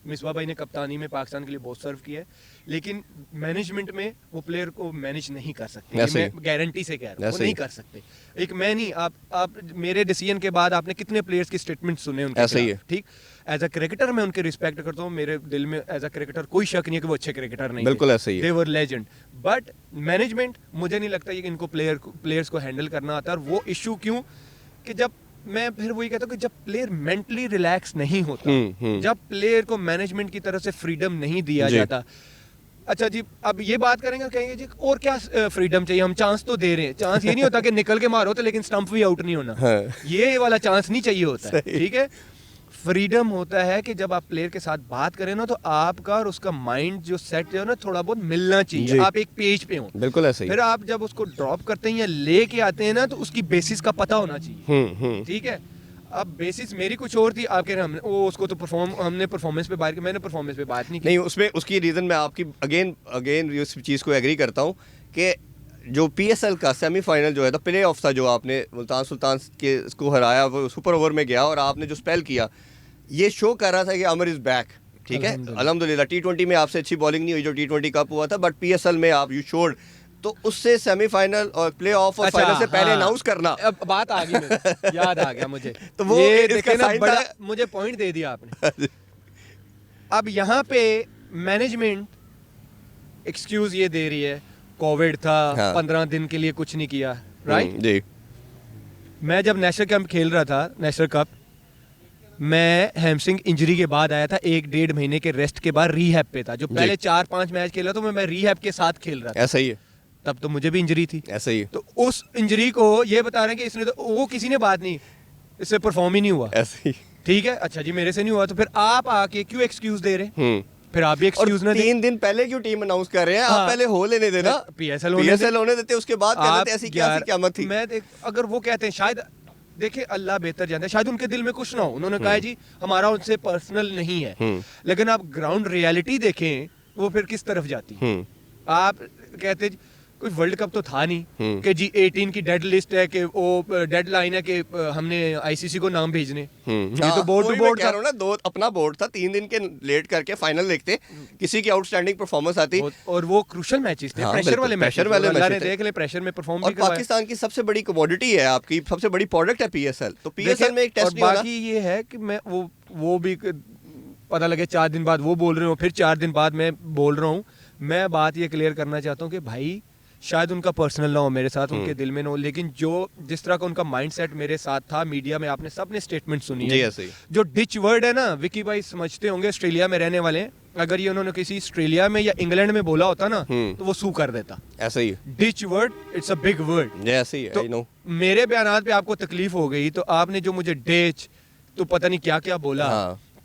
मिसबा भाई ने कप्तानी में पाकिस्तान के लिए बहुत सर्व किया है, लेकिन मैनेजमेंट में वो प्लेयर को मैनेज नहीं कर सकते। मैं गारंटी से कह रहा हूँ वो नहीं कर सकते। एक मैं नहीं, आप मेरे डिसीजन के बाद आपने कितने प्लेयर्स की स्टेटमेंट सुने उनके, ऐसा ही है। ठीक। एज अ क्रिकेटर मैं उनके रिस्पेक्ट करता हूँ, मेरे दिल में एज अ क्रिकेटर कोई शक नहीं है कि वो अच्छे क्रिकेटर नहीं, बिल्कुल ऐसा ही है। दे वर लेजेंड, बट मैनेजमेंट मुझे नहीं लगता कि इनको प्लेयर्स को हैंडल करना आता। और वो इशू क्यों कि जब मैं फिर वही कहता हूँ कि जब प्लेयर मेंटली रिलैक्स नहीं होता, जब प्लेयर को मैनेजमेंट की तरफ से फ्रीडम नहीं दिया जाता। अच्छा जी अब ये बात करेंगे, कहेंगे जी और क्या फ्रीडम चाहिए, हम चांस तो दे रहे हैं। चांस ये नहीं होता कि निकल के मारो तो लेकिन स्टंप भी आउट नहीं होना, ये वाला चांस नहीं चाहिए होता है, ठीक है। फ्रीडम होता है कि जब आप प्लेयर के साथ बात करें ना, तो आपका और उसका माइंड जो सेट है ना थोड़ा बहुत मिलना चाहिए, आप एक पेज पे हो। बिल्कुल ऐसे ही। फिर आप जब उसको ड्रॉप करते हैं या लेके आते हैं ना, तो उसकी बेसिस का पता होना चाहिए, ठीक है। अब बेसिस मेरी कुछ और थी, आप कह रहे हैं वो उसको तो हमने परफॉर्मेंस पे बात की, मैंने परफॉर्मेंस पे बात नहीं की। नहीं, उसमें उसकी रीज़न मैं आपकी अगेन इस चीज़ को एग्री करता हूँ कि जो पीएसएल का सेमीफाइनल जो है तो प्ले ऑफ था, जो आपने मुल्तान सुल्तान के को हराया, वो सुपर ओवर में गया और आपने जो स्पेल किया, ये शो कर रहा था कि अमर इज बैक, ठीक है। अल्हम्दुलिल्लाह टी20 में आपसे अच्छी बॉलिंग नहीं हुई जो टी20 कप हुआ था, बट पीएसएल में आप यू शोड, तो उससे सेमीफाइनल और प्ले ऑफ और फाइनल से पहले अनाउंस करना। अब बात आ गई मेरे, याद आ गया मुझे। तो वो ये देखे ना, बड़ा मुझे पॉइंट दे दिया आपने। अब यहाँ पे मैनेजमेंट एक्सक्यूज ये दे रही है कोविड था, 15 दिन के लिए कुछ नहीं किया, राइट जी। मैं जब नेशनल कैंप खेल रहा था, नेशनल कप, मैं हैमस्ट्रिंग इंजरी के बाद आया था, 1-1.5 महीने के रेस्ट के बाद रीहैब पे था। जो पहले 4-5 मैच खेला तो मैं रीहैब के साथ खेल रहा था। ऐसा ही है। तब तो मुझे भी इंजरी थी। ऐसा ही है। तो उस इंजरी को ये बता रहे हैं कि इसने तो, वो किसी ने बात नहीं, इससे परफॉर्म ही नहीं हुआ। ऐसा ही। ठीक है, अच्छा जी मेरे से नहीं हुआ, तो फिर आप आके क्यों एक्सक्यूज दे रहे हैं? फिर आप भी एक्सक्यूज ना 3 दिन पहले क्यों टीम अनाउंस कर रहे हैं? आप पहले हो लेने देना, पीएसएल होने देते, उसके बाद कर लेते। ऐसी क्या क़यामत थी? मैं अगर वो कहते हैं, शायद देखिए अल्लाह बेहतर जानता है, शायद उनके दिल में कुछ ना हो, उन्होंने कहा जी हमारा उनसे पर्सनल नहीं है, लेकिन आप ग्राउंड रियलिटी देखें वो फिर किस तरफ जाती है। आप कहते कोई वर्ल्ड कप तो था नहीं कि जी 18 की डेड लिस्ट है, कि वो डेड लाइन है कि हमने आईसीसी को नाम भेजने। ये तो बोर्ड टू बोर्ड था ना, अपना बोर्ड था, 3 दिन के लेट करके फाइनल देखते, किसी की आउटस्टैंडिंग परफॉर्मेंस आती, और वो क्रूशियल मैचेस थे, प्रेशर वाले मैच देख ले, प्रेशर में परफॉर्म भी करवाया। पाकिस्तान की सबसे बड़ी कमोडिटी है, आपकी सबसे बड़ी प्रोडक्ट है पीएसएल, तो पीएसएल में एक टेस्ट नहीं होना। बाकी ये है कि मैं वो भी पता लगे 4 दिन बाद वो बोल रहे हो, फिर 4 दिन बाद मैं बोल रहा हूँ। मैं बात ये क्लियर करना चाहता हूँ कि भाई शायद उनका पर्सनल ना हो मेरे साथ, उनके दिल में ना हो, लेकिन जो जिस तरह का उनका माइंडसेट मेरे साथ था, मीडिया में आपने सबने स्टेटमेंट सुनी है, जो डिच वर्ड है ना, विकी भाई समझते होंगे, ऑस्ट्रेलिया में रहने वाले, अगर ये उन्होंने किसी ऑस्ट्रेलिया में या इंग्लैंड में बोला होता ना तो वो सू कर देता। ऐसा ही ditch word, it's a big word. ऐसे ही है, आई नो। मेरे बयानात पे आपको तकलीफ हो गई तो आपने जो मुझे डिच तो पता नहीं क्या क्या बोला,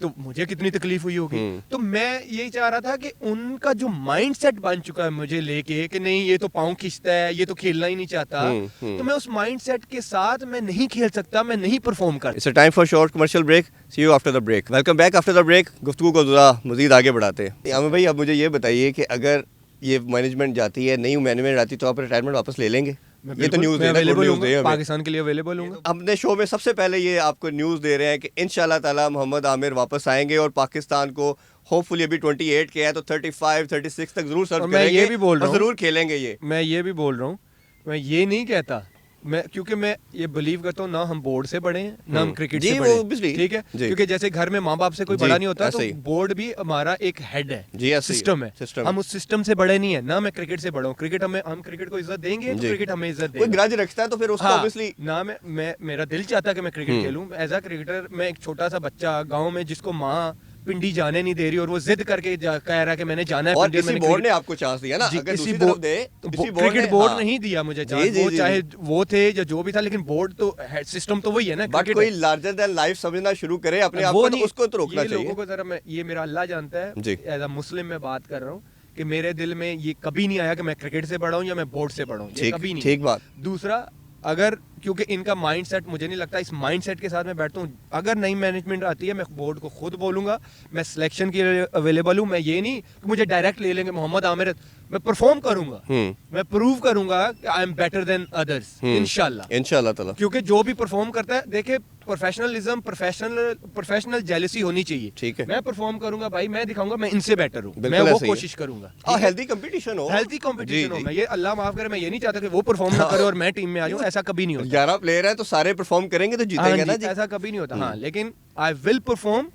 तो मुझे कितनी तकलीफ हुई होगी। तो मैं यही चाह रहा था कि उनका जो माइंडसेट बन चुका है मुझे लेके कि नहीं ये तो पाँव खींचता है, ये तो खेलना ही नहीं चाहता, तो मैं उस माइंडसेट के साथ मैं नहीं खेल सकता, मैं नहीं परफॉर्म कर। It's time for short commercial break, see you after the break. Welcome back after the break. गुफ्तगू को ज़रा मज़ीद आगे बढ़ाते हैं। आमिर भाई, अब मुझे ये बताइए कि अगर ये मैनेजमेंट जाती है, नई मैनेजमेंट आती, तो आप रिटायरमेंट वापस ले लेंगे? ये तो न्यूज़ है, पाकिस्तान के लिए अवेलेबल हूँ। अपने शो में सबसे पहले ये आपको न्यूज़ दे रहे हैं कि इंशाल्लाह ताला मोहम्मद आमिर वापस आएंगे और पाकिस्तान को होपफुली अभी 28 के है तो 35 36 तक जरूर सर्व करेंगे। मैं ये भी बोल रहा हूँ, जरूर खेलेंगे ये। मैं ये भी बोल रहा हूँ, मैं ये नहीं कहता, मैं क्योंकि मैं ये बिलीव करता हूँ ना हम बोर्ड से बड़े हैं ना हम क्रिकेट से बड़े हैं, ठीक है, क्योंकि जैसे घर में माँ बाप से कोई बड़ा नहीं होता, तो बोर्ड भी हमारा एक हेड है, सिस्टम है, हम उस सिस्टम से बड़े नहीं है, ना मैं क्रिकेट से बड़ा हूँ। क्रिकेट हम क्रिकेट को इज्जत देंगे तो क्रिकेट हमें इज्जत देगा। कोई ग्रज रखता है तो फिर उसको ऑब्वियसली ना मैं मेरा दिल चाहता है कि मैं क्रिकेट खेलूं एज अ क्रिकेटर। मैं एक छोटा सा बच्चा गाँव में जिसको माँ पिंडी जाने नहीं दे रही और वो जिद करके कह रहा है कि मैंने जाना है और पिंडी। किसी बोर्ड ने आपको चांस दिया ना, अगर दूसरी तरफ दे तो क्रिकेट बोर्ड नहीं दिया मुझे चांस, वो चाहे वो थे या जो भी था, लेकिन बोर्ड तो सिस्टम तो वही है ना। बट कोई लार्जर देन लाइफ समझना शुरू करे अपने आप को, तो उसको तो रोकना चाहिए। लोगों को जरा मैं ये मेरा अल्लाह जानता है, एज अ मुस्लिम मैं बात कर रहा हूँ कि मेरे दिल में ये कभी नहीं आया कि मैं क्रिकेट से बड़ा हूँ या मैं बोर्ड से बड़ा हूँ, ये कभी नहीं। ठीक बात। दूसरा, अगर क्योंकि इनका माइंडसेट मुझे नहीं लगता इस माइंडसेट के साथ मैं बैठता हूँ, अगर नई मैनेजमेंट आती है मैं बोर्ड को खुद बोलूंगा, मैं सिलेक्शन के लिए अवेलेबल हूँ। मैं ये नहीं कि मुझे डायरेक्ट ले लेंगे मोहम्मद आमिर, मैं परफॉर्म करूंगा, मैं प्रूव करूंगा कि I am better than others इंशाल्लाह ताला। क्योंकि जो भी परफॉर्म करता है, देखिए प्रोफेशनलिज्म, प्रोफेशनल जेलसी होनी चाहिए, ठीक है। मैं परफॉर्म करूंगा भाई, मैं दिखाऊंगा मैं इनसे बेटर हूँ, मैं वो कोशिश करूंगा। हेल्दी कंपटीशन हो, मैं ये अल्लाह माफ करे, मैं ये नहीं चाहता कि वो परफॉर्म ना करे और मैं टीम में आ जाऊँ, ऐसा कभी नहीं होता। 11 प्लेयर है तो सारे परफॉर्म करेंगे तो जीतेंगे ना जी, ऐसा कभी नहीं होता। हाँ, लेकिन आई विल परफॉर्म।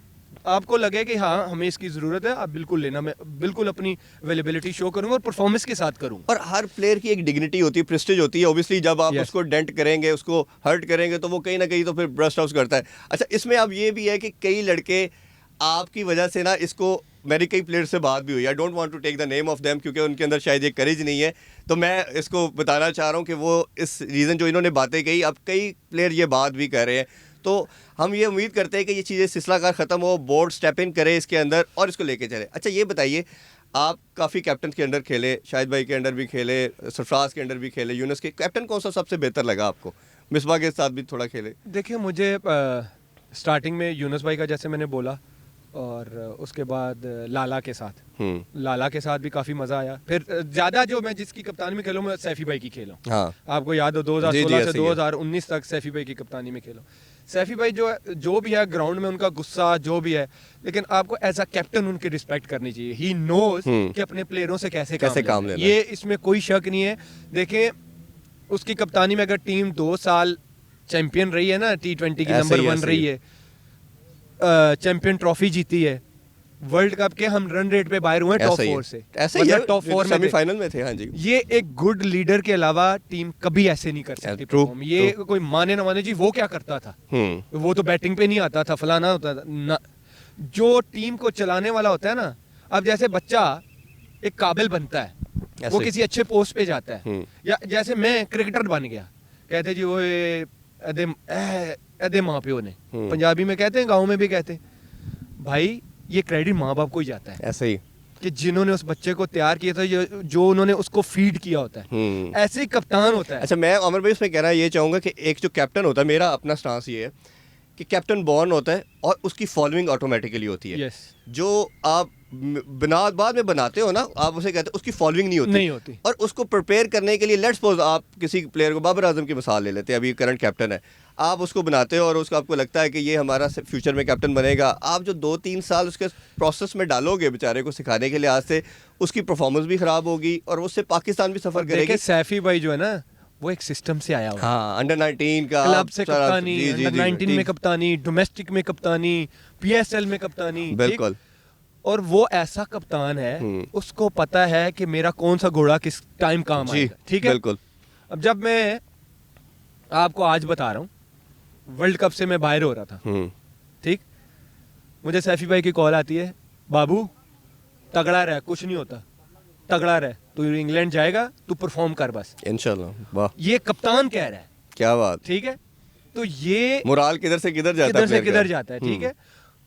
आपको लगे कि हाँ हमें इसकी जरूरत है, आप बिल्कुल लेना, मैं बिल्कुल अपनी अवेलेबिलिटी शो करूंगा और परफॉर्मेंस के साथ करूंगा। और हर प्लेयर की एक डिग्निटी होती है, प्रेस्टीज होती है। ऑब्वियसली जब आप उसको डेंट करेंगे, उसको हर्ट करेंगे, तो वो कहीं ना कहीं तो फिर ब्रस्ट आउट करता है। अच्छा, इसमें अब ये भी है कि कई लड़के आपकी वजह से ना, इसको मेरी कई प्लेयर से बात भी हुई, I don't want to take the name of them क्योंकि उनके अंदर शायद ये करेज नहीं है, तो मैं इसको बताना चाह रहा हूँ कि वो इस रीज़न जो इन्होंने बातें कही, अब कई प्लेयर ये बात भी कर रहे हैं। तो हम ये उम्मीद करते हैं कि ये चीज़ें सिलसिलाकार ख़त्म हो, बोर्ड स्टेप इन करे इसके अंदर और इसको लेके चले। अच्छा, ये बताइए, आप काफ़ी कैप्टन के अंडर खेले, शाहिद भाई के अंडर भी खेले, सरफराज के अंडर भी खेले, यूनुस के, कैप्टन कौन सा सबसे बेहतर लगा आपको? मिसबा के साथ भी थोड़ा खेले। देखिए, मुझे स्टार्टिंग में यूनुस भाई का जैसे मैंने बोला, और उसके बाद लाला के साथ भी काफ़ी मज़ा आया। फिर ज़्यादा जो मैं जिसकी कप्तानी में खेलूँ, मैं सैफी भाई की खेला। हाँ। आपको याद हो 2016 से 2019 तक सैफी भाई की कप्तानी में खेला। सैफी भाई जो भी है ग्राउंड में, उनका गुस्सा जो भी है, लेकिन आपको एज अ कैप्टन उनकी रिस्पेक्ट करनी चाहिए। ही नोज कि अपने प्लेयरों से कैसे काम लेना, ये इसमें कोई शक नहीं है। देखें, उसकी कप्तानी में अगर टीम 2 साल चैंपियन रही है ना, T20 की नंबर 1 रही है, चैंपियन ट्रॉफी जीती है, वर्ल्ड कप के हम रन रेट पे बाहर हुए टॉप 4 से, ऐसे ही टॉप 4 सेमीफाइनल में थे। हाँ जी, ये एक गुड लीडर के अलावा टीम कभी ऐसे नहीं कर सकती परफॉर्म। ये कोई माने ना माने जी, वो क्या करता था, वो तो बैटिंग पे नहीं आता था, फलाना होता था ना। जो टीम को चलाने वाला होता है ना, अब जैसे बच्चा एक काबिल बनता है, वो किसी अच्छे पोस्ट पे जाता है, या जैसे मैं क्रिकेटर बन गया, कहते जी वो अदे माँ प्यो ने, पंजाबी में कहते हैं, गाँव में भी कहते हैं। भाई ये क्रेडिट माँ बाप को ही जाता है, ऐसे ही कि जिन्होंने उस बच्चे को तैयार किया था, जो उन्होंने उसको फीड किया होता है, ऐसे ही कप्तान होता है। अच्छा, मैं अमर भाई उसमें कहना ये चाहूँगा कि एक जो कैप्टन होता है, मेरा अपना स्टांस ये है कि कैप्टन बॉर्न होता है और उसकी फॉलोइंग ऑटोमेटिकली होती है। जो आप बाद में बनाते हो ना, आप उसे कहते हो, उसकी फॉलोइंग नहीं होती। और उसको प्रिपेयर करने के लिए, लेट्स सपोज आप किसी प्लेयर को, बाबर आजम की मिसाल ले लेते हैं, अभी करंट कैप्टन है, आप उसको बनाते हो और उसको आपको लगता है कि ये हमारा फ्यूचर में कैप्टन बनेगा। आप जो 2-3 साल उसके प्रोसेस में डालोगे बेचारे को सिखाने के लिहाज से, उसकी परफॉर्मेंस भी खराब होगी और उससे पाकिस्तान भी सफर करेगी। सैफी भाई जो है ना, वो एक सिस्टम से आया हुआ। हाँ, अंडर 19 का क्लब से कप्तानी, अंडर 19 में कप्तानी, डोमेस्टिक में कप्तानी, PSL में कप्तानी, बिल्कुल। और वो ऐसा कप्तान है, उसको पता है कि मेरा कौन सा घोड़ा किस टाइम काम आएगा, ठीक है, बिल्कुल। अब जब मैं आपको आज बता रहा हूँ, वर्ल्ड कप से मैं बाहर हो रहा था, ठीक, मुझे सैफी भाई की कॉल आती है, बाबू तगड़ा रह, कुछ नहीं होता, तगड़ा रह, तू इंग्लैंड जाएगा, तू परफॉर्म कर बस, इंशाल्लाह। वाह, ये कप्तान कह रहा है, क्या बात, ठीक है। तो ये मोराल किधर से किधर जाता है, ठीक है।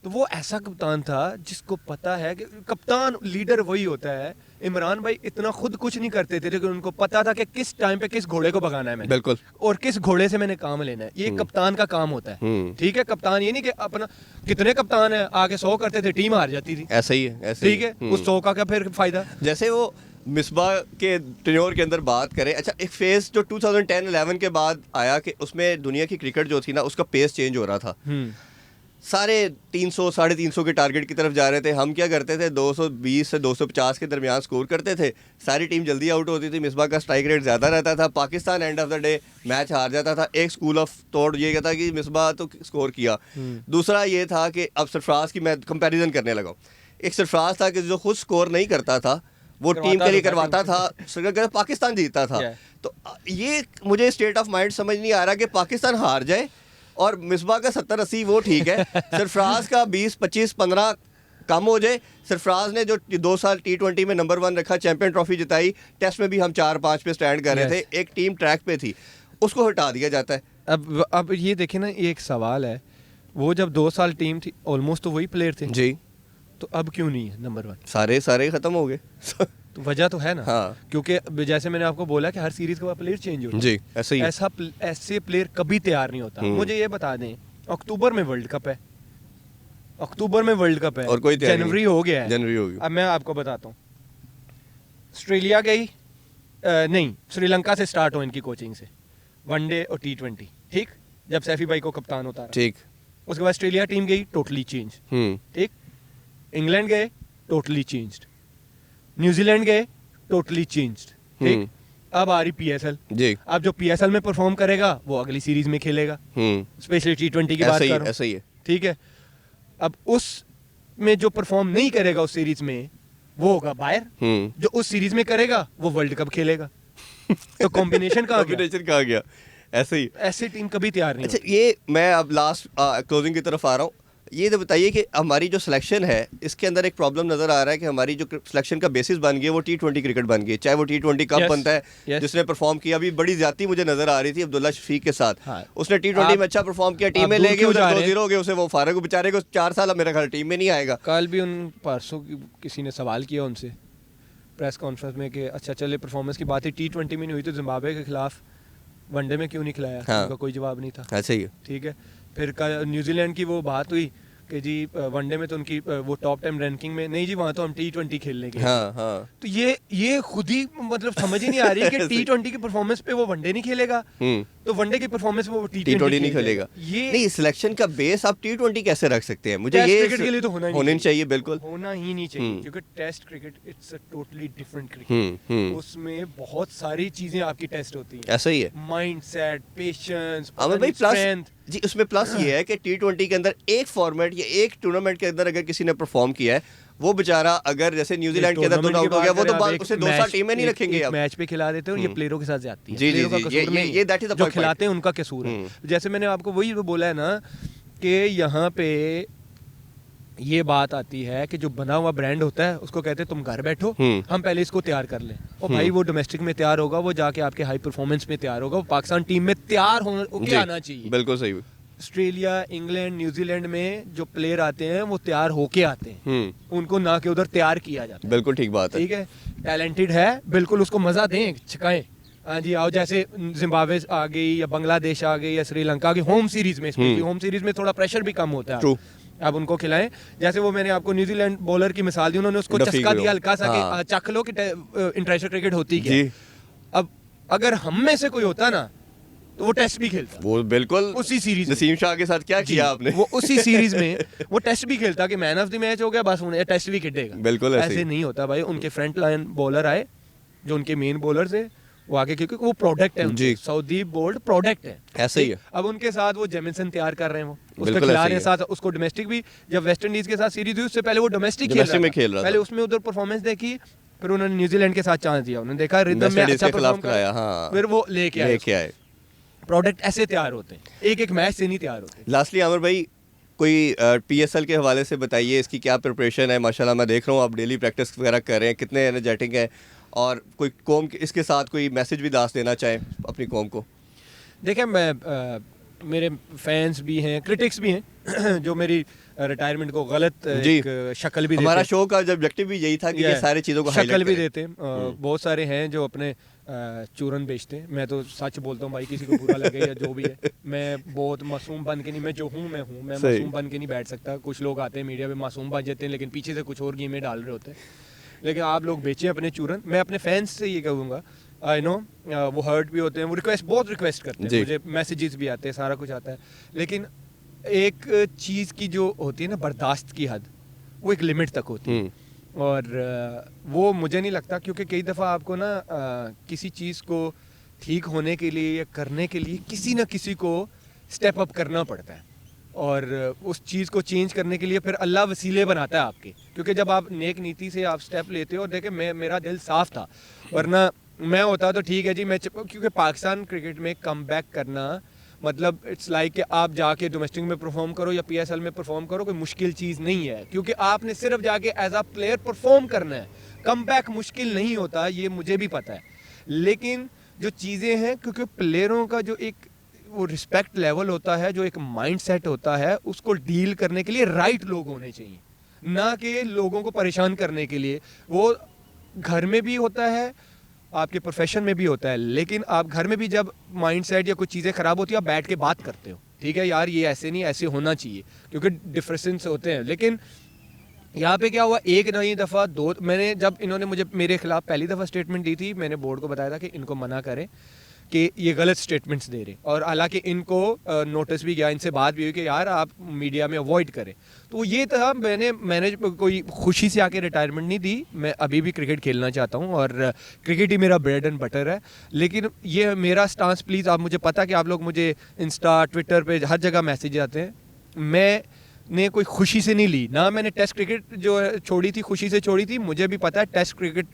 तो वो ऐसा कप्तान था जिसको पता है कि कप्तान लीडर वही होता है। इमरान भाई इतना खुद कुछ नहीं करते थे, लेकिन उनको पता था कि किस टाइम पे किस घोड़े को भगाना है मैंने, बिल्कुल, और किस घोड़े से मैंने काम लेना है। ये कप्तान का काम होता है, ठीक है। कप्तान ये नहीं कि अपना, कितने कप्तान है आगे 100 करते थे, टीम हार जाती थी। ऐसा ही है, ऐसा ही ठीक है, उस 100 का क्या फिर फायदा। जैसे वो मिसबा के टेन्योर के अंदर बात करें, अच्छा एक फेज जो 2010-11 के बाद आया कि उसमें दुनिया की क्रिकेट जो थी ना उसका पेस चेंज हो रहा था, सारे 300 350 के टारगेट की तरफ जा रहे थे। हम क्या करते थे, 220 से 250 के दरमियान स्कोर करते थे, सारी टीम जल्दी आउट होती थी, मिसबा का स्ट्राइक रेट ज़्यादा रहता था, Pakistan end of the day match हार जाता था। एक स्कूल ऑफ थॉट ये कहता कि मिसबा तो स्कोर किया, दूसरा ये था कि अब सरफराज की मैं कंपैरिजन करने लगा। एक सरफराज था कि जो खुद स्कोर नहीं करता था वो टीम के लिए करवाता था, पाकिस्तान जीतता था। तो ये मुझे स्टेट ऑफ माइंड समझ नहीं आ रहा कि पाकिस्तान हार जाए और मिसबा का 70-80 वो ठीक है, सरफराज का 20-25-15 कम हो जाए। सरफराज ने जो 2 साल T20 में नंबर 1 रखा, चैंपियन ट्रॉफी जिताई, टेस्ट में भी हम 4-5 पे स्टैंड कर रहे थे, एक टीम ट्रैक पे थी, उसको हटा दिया जाता है। अब ये देखें ना, ये एक सवाल है, वो जब 2 साल टीम थी ऑलमोस्ट तो वही प्लेयर थे जी, तो अब क्यों नहीं है नंबर 1? सारे खत्म हो गए। तो वजह तो है ना, हाँ। क्योंकि जैसे मैंने आपको बोला कि हर सीरीज के बाद प्लेयर चेंज होता है जी, ऐसा ही ऐसे प्लेयर कभी तैयार नहीं होता। मुझे ये बता दें, अक्टूबर में वर्ल्ड कप है, अक्टूबर में वर्ल्ड कप है और कोई जनवरी हो गया है, जनवरी हो गई। अब मैं आपको बताता हूँ, ऑस्ट्रेलिया गई नहीं, श्रीलंका से स्टार्ट हो इनकी कोचिंग से, वनडे और T20, ठीक, जब सैफी भाई को कप्तान उतारा, ठीक, उसके बाद ऑस्ट्रेलिया टीम गई, टोटली चेंज, ठीक, इंग्लैंड गए, टोटली चेंज्ड, न्यूजीलैंड गए, टोटली चेंज्ड, ठीक। अब आ रही PSL जी, अब जो PSL में परफॉर्म करेगा वो अगली सीरीज में खेलेगा, स्पेशली T20 की बात कर रहा हूं, ऐसा ही है, ठीक है। अब उस में जो परफॉर्म नहीं करेगा उस सीरीज में, वो होगा बाहर, जो उस सीरीज में करेगा वो वर्ल्ड कप खेलेगा। तो कॉम्बिनेशन कहाँ गया? ऐसे ही, ऐसे टीम कभी तैयार नहीं। अच्छा, ये मैं अब लास्ट क्लोजिंग की तरफ आ रहा हूँ, ये तो बताइए कि हमारी जो सिलेक्शन है इसके अंदर एक प्रॉब्लम नज़र आ रहा है कि हमारी जो सिलेक्शन का बेसिस बन गया वो T20 क्रिकेट बन गई, चाहे वो T20 कब बनता है, जिसने परफॉर्म किया, अभी बड़ी ज्यादा मुझे नजर आ रही थी अब्दुल्ला शफीक के साथ, हाँ। उसने T20 में अच्छा परफॉर्म किया, टीम में ले गए, उधर 2-0 हो गए, उसे वो फारग बेचारे को 4 साल मेरा ख्याल टीम में नहीं आएगा। कल भी उन परसों किसी ने सवाल किया उनसे प्रेस कॉन्फ्रेंस में कि अच्छा चले परफॉर्मेंस की बात है, T20 में नहीं हुई तो जिम्बाब्वे के खिलाफ वनडे में क्यों नहीं खिलाया? हाँ। उनका कोई जवाब नहीं था। अच्छा ही है, ठीक है। फिर न्यूजीलैंड की वो बात हुई कि जी वनडे में तो उनकी वो टॉप 10 रैंकिंग में नहीं जी, वहाँ तो हम T20 खेल लेंगे। हाँ, हाँ। तो ये खुद ही मतलब समझ ही नहीं आ रही कि T20 की परफॉर्मेंस पे वो वनडे नहीं खेलेगा, तो वनडे की परफॉर्मेंस पे वो T20 नहीं खेलेगा। ये नहीं, सिलेक्शन का बेस आप T20 कैसे रख सकते हैं? मुझे ये क्रिकेट के लिए तो होना ही चाहिए, बिल्कुल होना ही नहीं चाहिए, क्योंकि test cricket it's a totally different cricket, उसमें बहुत सारी चीजें आपकी टेस्ट होती हैं। ऐसा ही है, माइंडसेट, पेशेंस, स्ट्रेंथ जी। उसमें प्लस ये है कि T20 के अंदर एक फॉर्मेट या एक टूर्नामेंट के अंदर अगर किसी ने परफॉर्म किया है, वो बेचारा अगर जैसे न्यूजीलैंड के अंदर तो आउट हो गया, वो तो उसे 2 साल टीम में नहीं रखेंगे, अब मैच पे खिला देते हैं और ये प्लेयरों के साथ जाती है। जी जी, ये दैट इज द जो खिलाते हैं उनका कसूर है। जैसे मैंने आपको वही बोला है ना कि यहाँ पे ये बात आती है कि जो बना हुआ ब्रांड होता है उसको कहते हैं तुम घर बैठो, हम पहले इसको तैयार कर लें, और भाई वो डोमेस्टिक में तैयार होगा, वो जाके आपके हाई परफॉर्मेंस में तैयार होगा, वो पाकिस्तान टीम में तैयार होके आना चाहिए। बिल्कुल सही। ऑस्ट्रेलिया, इंग्लैंड, न्यूजीलैंड में जो प्लेयर आते हैं वो तैयार होके आते हैं, उनको ना के उधर तैयार किया जाता है। बिल्कुल ठीक बात है, ठीक है, टैलेंटेड है, बिल्कुल उसको मजा दें, छिकाएं। हाँ जी, आओ, जैसे जिम्बाब्वे आ गई या बांग्लादेश आ गई या श्रीलंका की होम सीरीज में, होम सीरीज में थोड़ा प्रेशर भी कम होता है, अब उनको खिलाएं। जैसे वो मैंने आपको न्यूजीलैंड बॉलर की मिसाल दी, उन्होंने उसको चस्का दिया हल्का सा कि चख लो कि इंटरनेशनल क्रिकेट होती क्या। अब अगर हम में से कोई होता ना तो वो टेस्ट भी खेलता, वो बिल्कुल उसी सीरीज नसीम शाह के साथ क्या किया आपने, वो उसी सीरीज में वो टेस्ट भी खेलता कि मैन ऑफ द मैच हो गया, बस उन्हें टेस्ट भी खेलेगा। बिल्कुल ऐसे नहीं होता भाई, उनके फ्रंट लाइन बॉलर आए जो उनके मेन बॉलर्स है वो आगे, क्योंकि वो प्रोडक्ट है, सऊदीप बोल्ड प्रोडक्ट है, ऐसे ही है। अब उनके साथ वो जेमिसन तैयार कर रहे हैं, वो उसको खिला रहे हैं, साथ उसको डोमेस्टिक भी, जब वेस्ट इंडीज के साथ सीरीज हुई उससे पहले वो डोमेस्टिक खेल रहा था, पहले उसमें उधर परफॉर्मेंस देखी, फिर उन्होंने न्यूजीलैंड के साथ चांस दिया, उन्होंने देखा रिदम में अच्छा परफॉर्म कराया, फिर वो लेके आए। प्रोडक्ट ऐसे तैयार होते हैं, एक एक मैच से नहीं तैयार होते। लास्टली आमिर भाई, कोई PSL के हवाले से बताइए, इसकी क्या प्रिपरेशन है? माशाल्लाह मैं देख रहा हूँ आप डेली प्रैक्टिस वगैरह कर रहे हैं, कितने एनर्जेटिक हैं, और कोई कौम इसके साथ कोई मैसेज भी दास देना चाहें अपनी कौम को? देखिए, मैं मेरे फैंस भी हैं, क्रिटिक्स भी हैं जो मेरी रिटायरमेंट को गलत एक शक्ल भी देते हैं। हमारा शो का ऑब्जेक्टिव भी यही था कि ये सारी चीज़ों को शक्ल भी देते हैं। बहुत सारे हैं जो अपने चूरन बेचते हैं। मैं तो सच बोलता हूँ भाई, किसी को बुरा लगे या जो भी है, मैं बहुत मासूम बन के नहीं, मैं जो हूँ मैं हूँ, मैं मासूम बन के नहीं बैठ सकता। कुछ लोग आते हैं मीडिया पे मासूम बन जाते हैं लेकिन पीछे से कुछ और गेमें डाल रहे होते हैं। लेकिन आप लोग बेचें अपने चूरन। मैं अपने फैंस से ये कहूँगा, आई नो वो हर्ट भी होते हैं, वो बहुत रिक्वेस्ट करते हैं, मुझे मैसेजेस भी आते हैं, सारा कुछ आता है। लेकिन एक चीज़ की जो होती है ना बर्दाश्त की हद, वो एक लिमिट तक होती है। और वो मुझे नहीं लगता, क्योंकि कई दफ़ा आपको ना किसी चीज़ को ठीक होने के लिए या करने के लिए किसी ना किसी को स्टेप अप करना पड़ता है। और उस चीज़ को चेंज करने के लिए फिर अल्लाह वसीले बनाता है आपके। क्योंकि जब आप नेक नीति से आप स्टेप लेते हो, देखे मेरा दिल साफ था, वरना मैं होता तो ठीक है जी, मैं क्योंकि पाकिस्तान क्रिकेट में कम बैक करना मतलब इट्स लाइक कि आप जाके डोमेस्टिक में परफॉर्म करो या PSL में परफॉर्म करो, कोई मुश्किल चीज़ नहीं है। क्योंकि आपने सिर्फ जाके एज अ प्लेयर परफॉर्म करना है। कम बैक मुश्किल नहीं होता, ये मुझे भी पता है। लेकिन जो चीज़ें हैं, क्योंकि प्लेयरों का जो एक वो रिस्पेक्ट लेवल होता है, जो एक माइंड सेट होता है, उसको डील करने के लिए राइट लोग होने चाहिए, ना कि लोगों को परेशान करने के लिए। वो घर में भी होता है, आपके प्रोफेशन में भी होता है। लेकिन आप घर में भी जब माइंडसेट या कुछ चीज़ें ख़राब होती है, आप बैठ के बात करते हो, ठीक है यार ये ऐसे नहीं, ऐसे होना चाहिए, क्योंकि डिफरेंसेस होते हैं। लेकिन यहाँ पे क्या हुआ, एक नई दफ़ा दो, मैंने जब इन्होंने मुझे मेरे खिलाफ पहली दफ़ा स्टेटमेंट दी थी, मैंने बोर्ड को बताया था कि इनको मना करें कि ये गलत स्टेटमेंट्स दे रहे। और हालांकि इनको नोटिस भी गया, इनसे बात भी हुई कि यार आप मीडिया में अवॉइड करें। तो ये था, मैंने कोई खुशी से आके रिटायरमेंट नहीं दी। मैं अभी भी क्रिकेट खेलना चाहता हूँ और क्रिकेट ही मेरा ब्रेड एंड बटर है। लेकिन ये मेरा स्टांस, प्लीज़, आप मुझे पता कि आप लोग मुझे इंस्टा ट्विटर पे हर जगह मैसेज आते हैं, मैंने कोई खुशी से नहीं ली ना। मैंने टेस्ट क्रिकेट जो छोड़ी थी खुशी से छोड़ी थी। मुझे भी पता है टेस्ट क्रिकेट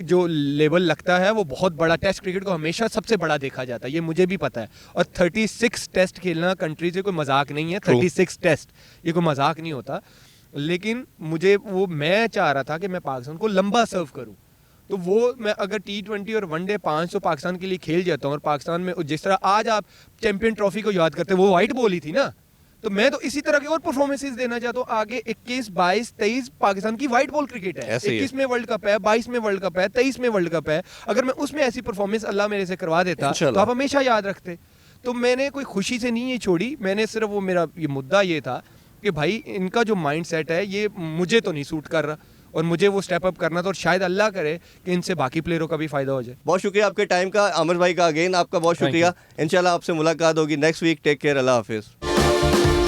जो लेवल लगता है वो बहुत बड़ा, टेस्ट क्रिकेट को हमेशा सबसे बड़ा देखा जाता है, ये मुझे भी पता है। और 36 टेस्ट खेलना कंट्री से कोई मजाक नहीं है। 36 टेस्ट ये कोई मजाक नहीं होता। लेकिन मुझे वो, मैं चाह रहा था कि मैं पाकिस्तान को लंबा सर्व करूँ। तो वो मैं अगर T20 और वनडे 500 पाकिस्तान के लिए खेल जाता हूँ, और पाकिस्तान में जिस तरह आज आप चैंपियन ट्रॉफी को याद करते हैं, वो वाइट बॉल ही थी ना, तो मैं तो इसी तरह के और परफॉर्मेंसेस देना चाहता हूँ आगे। 21, 22, 23 पाकिस्तान की व्हाइट बॉल क्रिकेट है। 21 में वर्ल्ड कप है, 22 में वर्ल्ड कप है, 23 में वर्ल्ड कप है। अगर मैं उसमें ऐसी परफॉर्मेंस अल्लाह मेरे से करवा देता तो आप हमेशा याद रखते। तो मैंने कोई खुशी से नहीं ये छोड़ी, मैंने सिर्फ वो, मेरा ये मुद्दा ये था कि भाई इनका जो माइंड सेट है ये मुझे तो नहीं सूट कर रहा, और मुझे वो स्टेप अप करना था। और शायद अल्लाह करे कि इनसे बाकी प्लेयरों का भी फायदा हो जाए। बहुत शुक्रिया आपके टाइम का आमिर भाई का, अगेन आपका बहुत शुक्रिया। इंशाल्लाह आपसे मुलाकात होगी नेक्स्ट वीक। टेक केयर, अल्लाह हाफिज़।